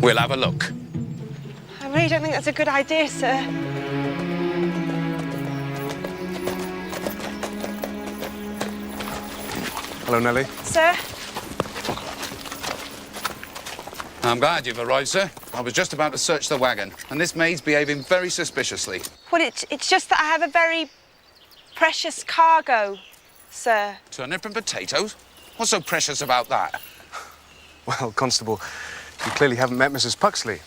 We'll have a look.
I really don't think that's a good idea, sir.
Hello, Nellie.
Sir?
I'm glad you've arrived, sir. I was just about to search the wagon, and this maid's behaving very suspiciously.
Well, it's just that I have a very precious cargo, sir.
Turnip and potatoes? What's so precious about that?
Well, Constable, you clearly haven't met Mrs. Puxley.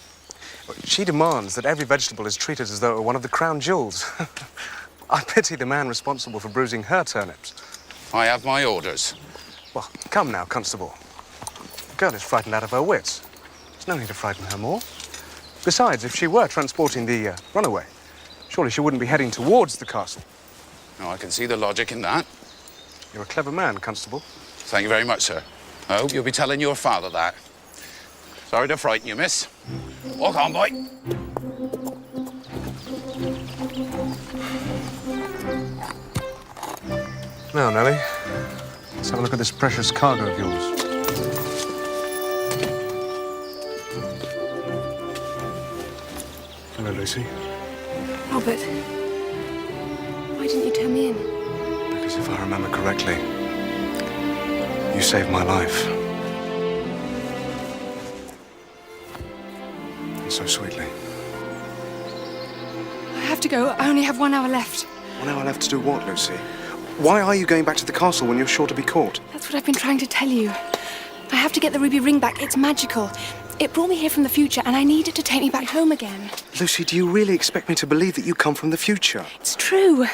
She demands that every vegetable is treated as though it were one of the crown jewels. I pity the man responsible for bruising her turnips.
I have my orders.
Well, come now, Constable. The girl is frightened out of her wits. There's no need to frighten her more. Besides, if she were transporting the runaway, surely she wouldn't be heading towards the castle.
No, I can see the logic in that.
You're a clever man, Constable.
Thank you very much, sir. I hope you'll be telling your father that. Sorry to frighten you, miss. Walk on, boy.
Now, Nellie, let's have a look at this precious cargo of yours. Hello, Lucy.
Robert, why didn't you turn me in?
Because if I remember correctly, you saved my life. And so sweetly.
I have to go. I only have 1 hour left.
1 hour left to do what, Lucy? Why are you going back to the castle when you're sure to be caught?
That's what I've been trying to tell you. I have to get the ruby ring back. It's magical. It brought me here from the future, and I need it to take me back home again.
Lucy, do you really expect me to believe that you come from the future?
It's true.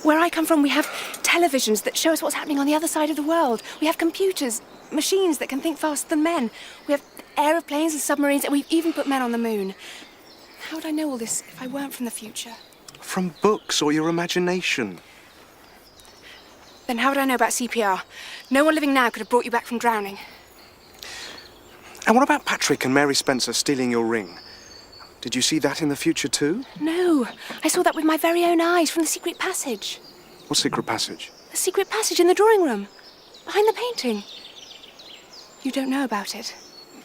Where I come from, we have televisions that show us what's happening on the other side of the world. We have computers, machines that can think faster than men. We have aeroplanes and submarines, and we've even put men on the moon. How would I know all this if I weren't from the future?
From books or your imagination.
Then how would I know about CPR? No one living now could have brought you back from drowning.
And what about Patrick and Mary Spencer stealing your ring? Did you see that in the future too?
No, I saw that with my very own eyes from the secret passage.
What secret passage?
The secret passage in the drawing room, behind the painting. You don't know about it?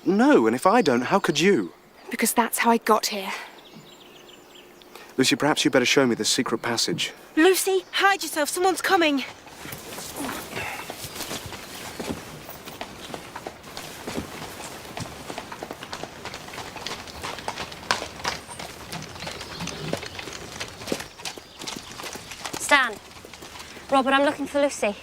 No, and if I don't, how could you?
Because that's how I got here.
Lucy, perhaps you better show me this secret passage.
Lucy, hide yourself. Someone's coming.
Stan. Robert, I'm looking for Lucy.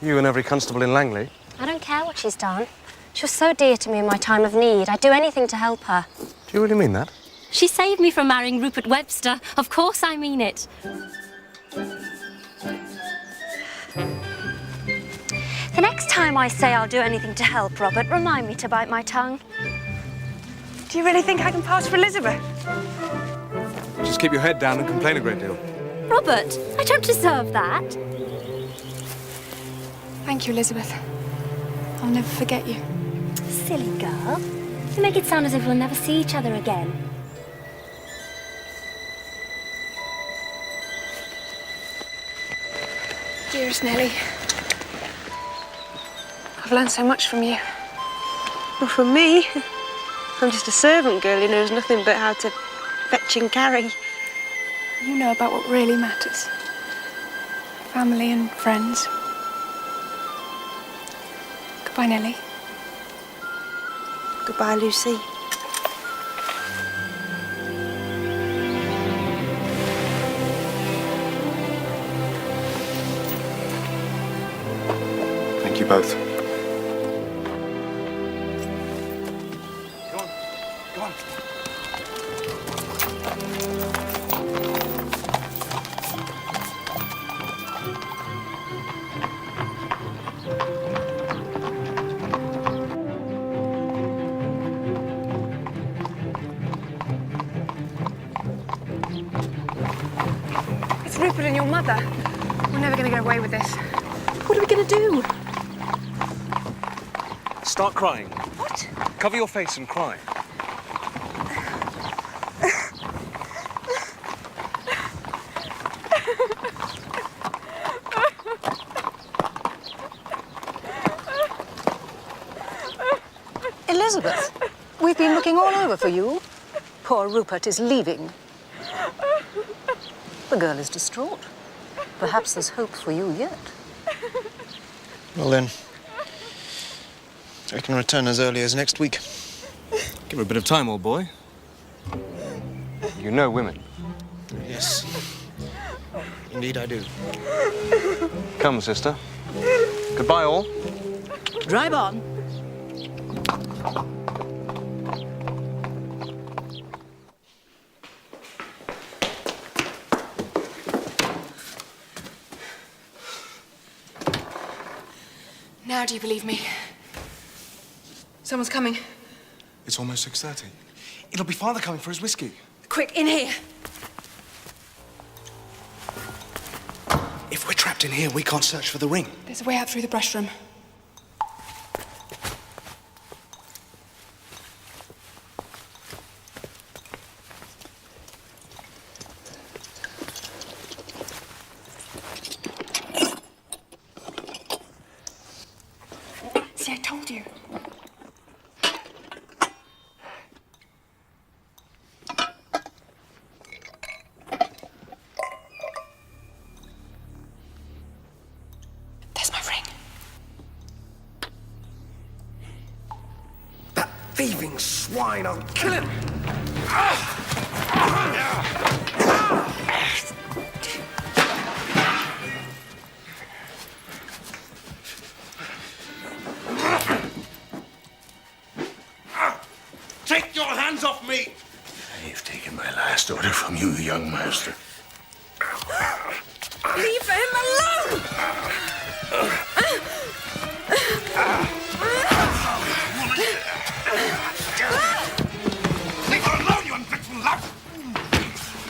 You and every constable in Langley?
I don't care what she's done. She was so dear to me in my time of need. I'd do anything to help her.
Do you really mean that?
She saved me from marrying Rupert Webster. Of course I mean it. The next time I say I'll do anything to help Robert, remind me to bite my tongue.
Do you really think I can pass for Elizabeth?
Just keep your head down and complain a great deal.
Robert, I don't deserve that.
Thank you, Elizabeth. I'll never forget you.
Silly girl. You make it sound as if we'll never see each other again.
Dearest Nellie, I've learned so much from you.
Well, from me? I'm just a servant girl who knows nothing but how to fetch and carry.
You know about what really matters. Family and friends. Goodbye, Nellie.
Goodbye, Lucy.
Thank you both. Go on. Go on.
It's Rupert and your mother. We're never going to get away with this. What are we going to do?
Start crying.
What?
Cover your face and cry.
Elizabeth, we've been looking all over for you. Poor Rupert is leaving. The girl is distraught. Perhaps there's hope for you yet.
Well then, I can return as early as next week.
Give her a bit of time, old boy. You know women.
Yes. Indeed I do.
Come, sister. Goodbye, all.
Drive on.
Now do you believe me? Someone's coming.
It's almost 6:30. It'll be Father coming for his whiskey.
Quick, in here.
If we're trapped in here, we can't search for the ring.
There's a way out through the brush room. See, I told you. There's my ring.
That thieving swine, I'll kill him!
Take your hands off me! I've taken my last order from you, young master.
Leave him alone!
Leave her alone, you ungrateful lout!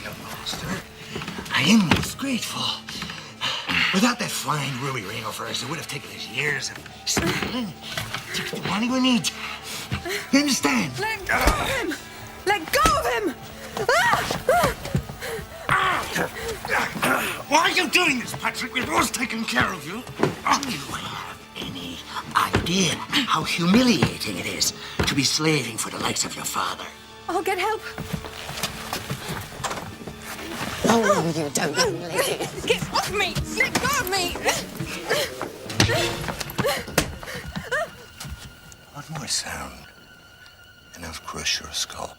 Young master, I am most grateful. Without that flying ruby ring of hers, it would have taken us years of stealing to get the money we need. You understand?
Let go of him! Let go of him!
Why are you doing this, Patrick? We've always taken care of you. Do you have any idea how humiliating it is to be slaving for the likes of your father?
I'll get help.
Oh, you don't, young lady.
Get off me! Let go of me!
One more sound, and I'll crush your skull.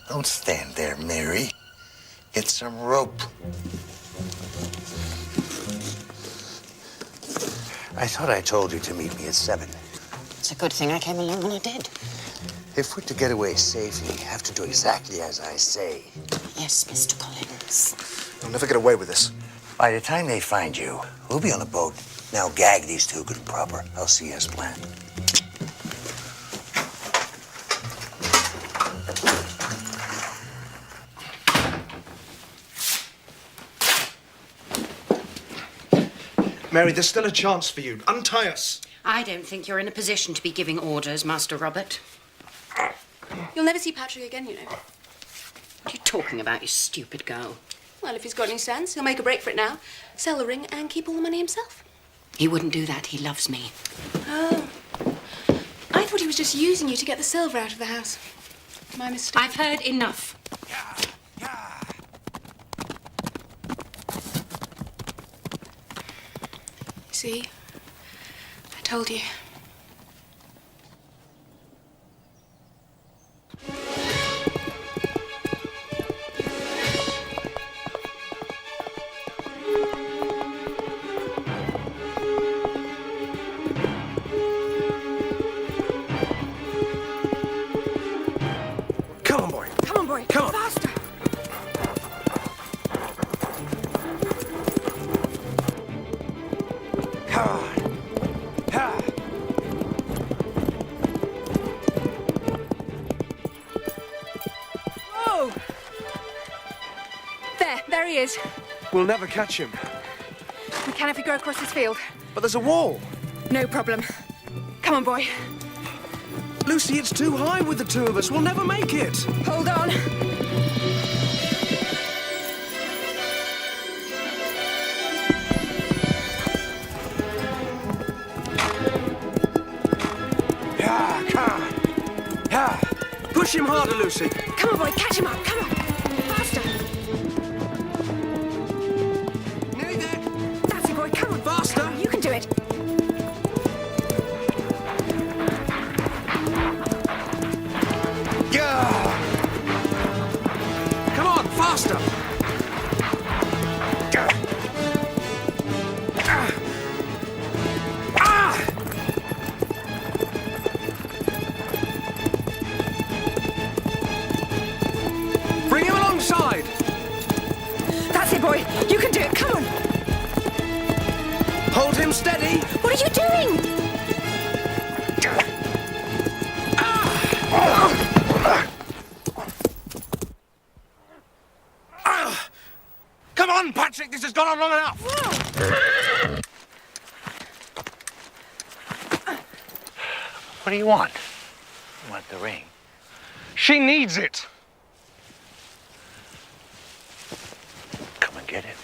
Don't stand there, Mary. Get some rope. I thought I told you to meet me at 7.
It's a good thing I came along when I did.
If we're to get away safely, you have to do exactly as I say.
Yes, Mr. Collins.
You'll never get away with this. By the time they find you, we'll be on a boat. Now gag these two good and proper. I'll see as planned.
Mary, there's still a chance for you. Untie us.
I don't think you're in a position to be giving orders, Master Robert.
You'll never see Patrick again, you know.
What are you talking about, you stupid girl?
Well, if he's got any sense, he'll make a break for it now, sell the ring, and keep all the money himself.
He wouldn't do that. He loves me.
Oh. I thought he was just using you to get the silver out of the house. My mistake.
I've heard enough.
See? I told you.
Come on, boy.
Come on, boy.
Come on.
Faster.
Come on. Ha.
Whoa! There he is.
We'll never catch him.
We can if we go across this field.
But there's a wall.
No problem. Come on, boy.
Lucy, it's too high with the two of us. We'll never make it.
Hold on.
Yeah, come on. Yeah. Push him harder, Lucy.
Come on, boy. Catch him up. Come on. Faster.
Nearly there.
That's it, boy. Come on.
Faster.
You can do it.
Yeah. Come on, faster. Bring him alongside.
That's it, boy. You can do it. Come on.
Hold him steady.
What are you doing?
Come on, Patrick. This has gone on long enough.
What do you want? You want the ring?
She needs it.
Come and get it.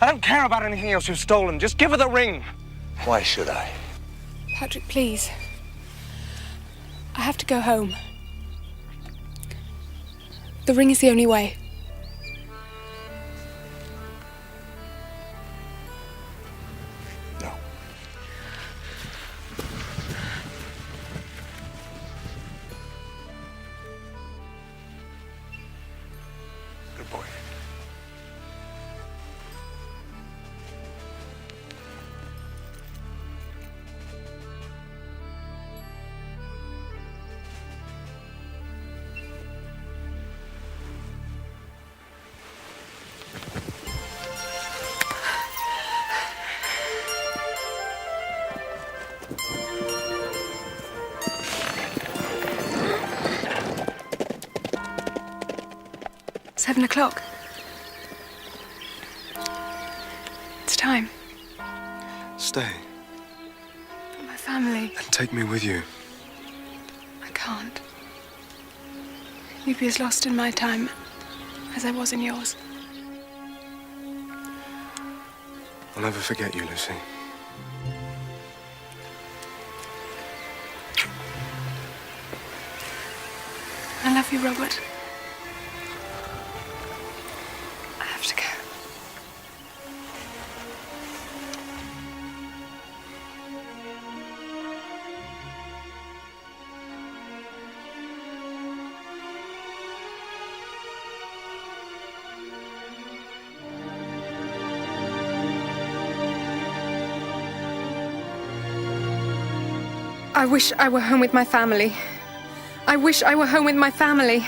I don't care about anything else you've stolen. Just give her the ring.
Why should I?
Patrick, please. I have to go home. The ring is the only way.
No. Good boy.
7 o'clock. It's time.
Stay
For my family.
and take me with you.
I can't. You'd be as lost in my time as I was in yours.
I'll never forget you, Lucy.
I love you, Robert. I have to go. I wish I were home with my family. I wish I were home with my family.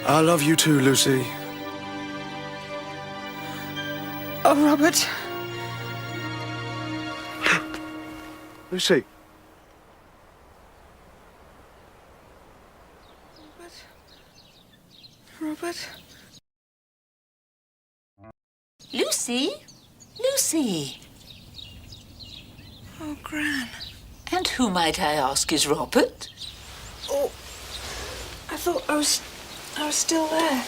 I love you too, Lucy.
Oh, Robert.
Lucy.
Robert?
Lucy? Lucy?
Oh, Gran.
And who, might I ask, is Robert?
Oh, I thought I was still there.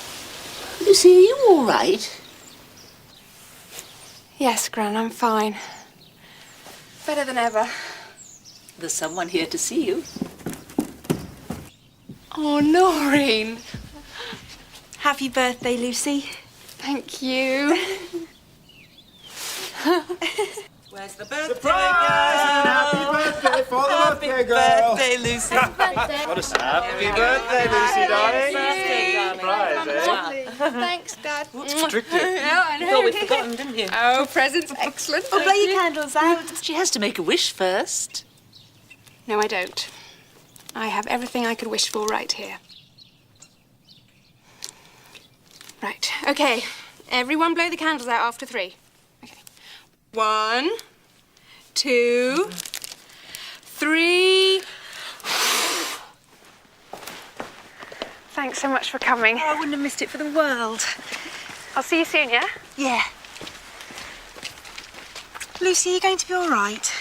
Lucy, are you all right?
Yes, Gran, I'm fine. Better than ever.
There's someone here to see you.
Oh, Noreen.
Happy birthday, Lucy.
Thank you.
Where's the birthday
Surprise!
girl?
Happy birthday for the
Happy
birthday girl!
birthday, Lucy.
What a happy birthday, Lucy, darling.
Surprise, eh?
Thanks, Dad.
Strict it.
Yeah, I know.
You thought we'd forgotten, didn't you?
Oh, presents, excellent.
Oh, blow your candles out.
She has to make a wish first.
No, I don't. I have everything I could wish for right here. Right, okay. Everyone blow the candles out after 3. Okay. 1, 2, 3. Thanks so much for coming.
Oh, I wouldn't have missed it for the world.
I'll see you soon, yeah?
Yeah. Lucy, are you going to be all right?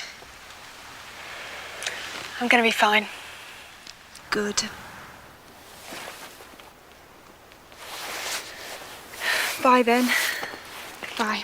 I'm going to be fine.
Good. Bye, then.
Bye.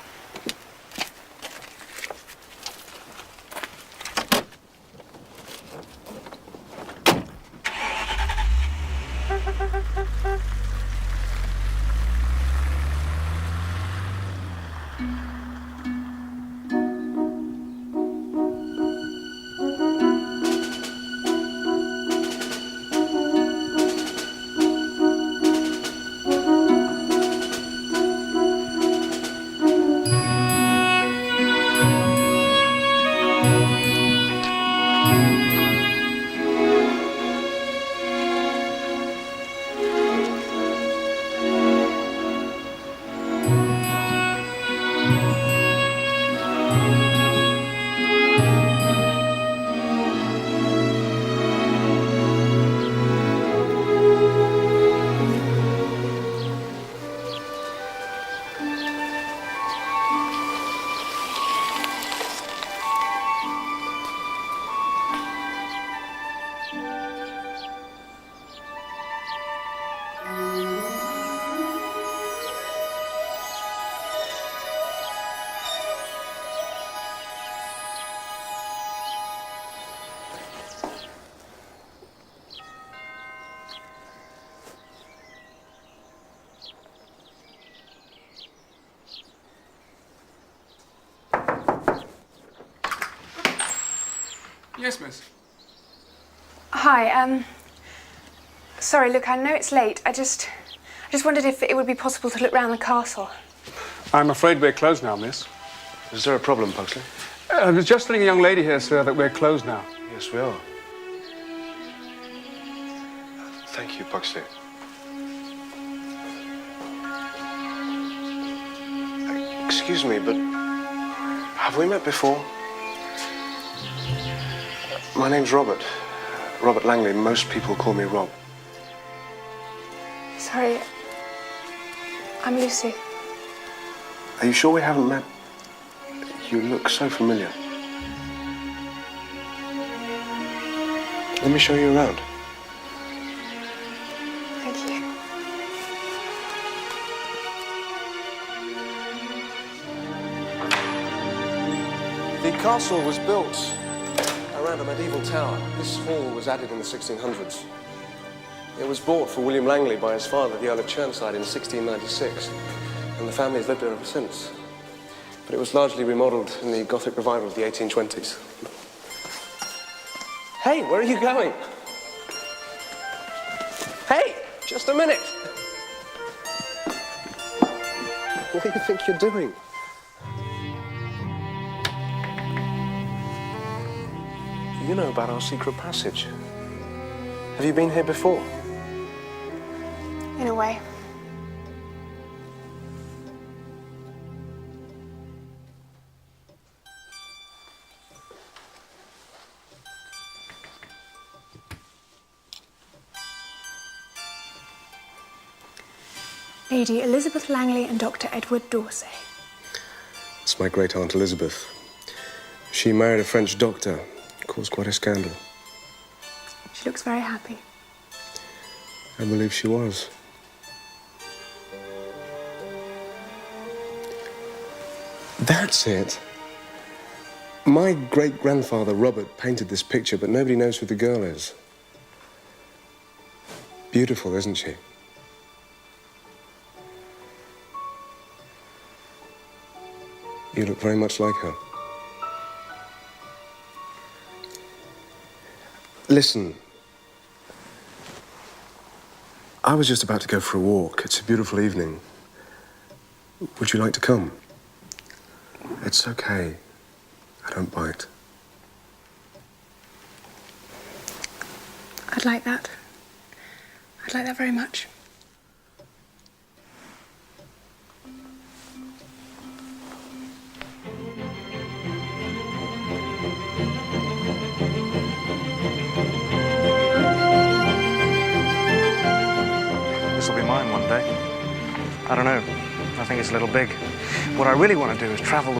Yes, miss.
Hi, sorry, look, I know it's late. I just wondered if it would be possible to look round the castle.
I'm afraid we're closed now, miss.
Is there a problem, Pugsley?
I was just telling a young lady here, sir, that we're closed now.
Yes, we are. Thank you, Pugsley. Excuse me, but have we met before? My name's Robert. Robert Langley. Most people call me Rob.
I'm Lucy.
Are you sure we haven't met? You look so familiar. Let me show you around.
Thank you.
The castle was built around a medieval tower. This hall was added in the 1600s. It was bought for William Langley by his father, the Earl of Chirnside, in 1696, and the family has lived there ever since. But it was largely remodeled in the Gothic revival of the 1820s. Hey, where are you going? Hey, just a minute. What do you think you're doing? You know about our secret passage. Have you been here before?
In a way. Lady Elizabeth Langley and Dr. Edward Dorsey.
It's my great-aunt Elizabeth. She married a French doctor. Caused quite a scandal.
She looks very happy.
I believe she was. That's it. My great-grandfather, Robert, painted this picture, but nobody knows who the girl is. Beautiful, isn't she? You look very much like her. Listen. I was just about to go for a walk. It's a beautiful evening. Would you like to come? It's okay. I don't bite.
I'd like that. I'd like that very much.
This will be mine one day. I don't know. I think it's a little big. What I really want to do is travel the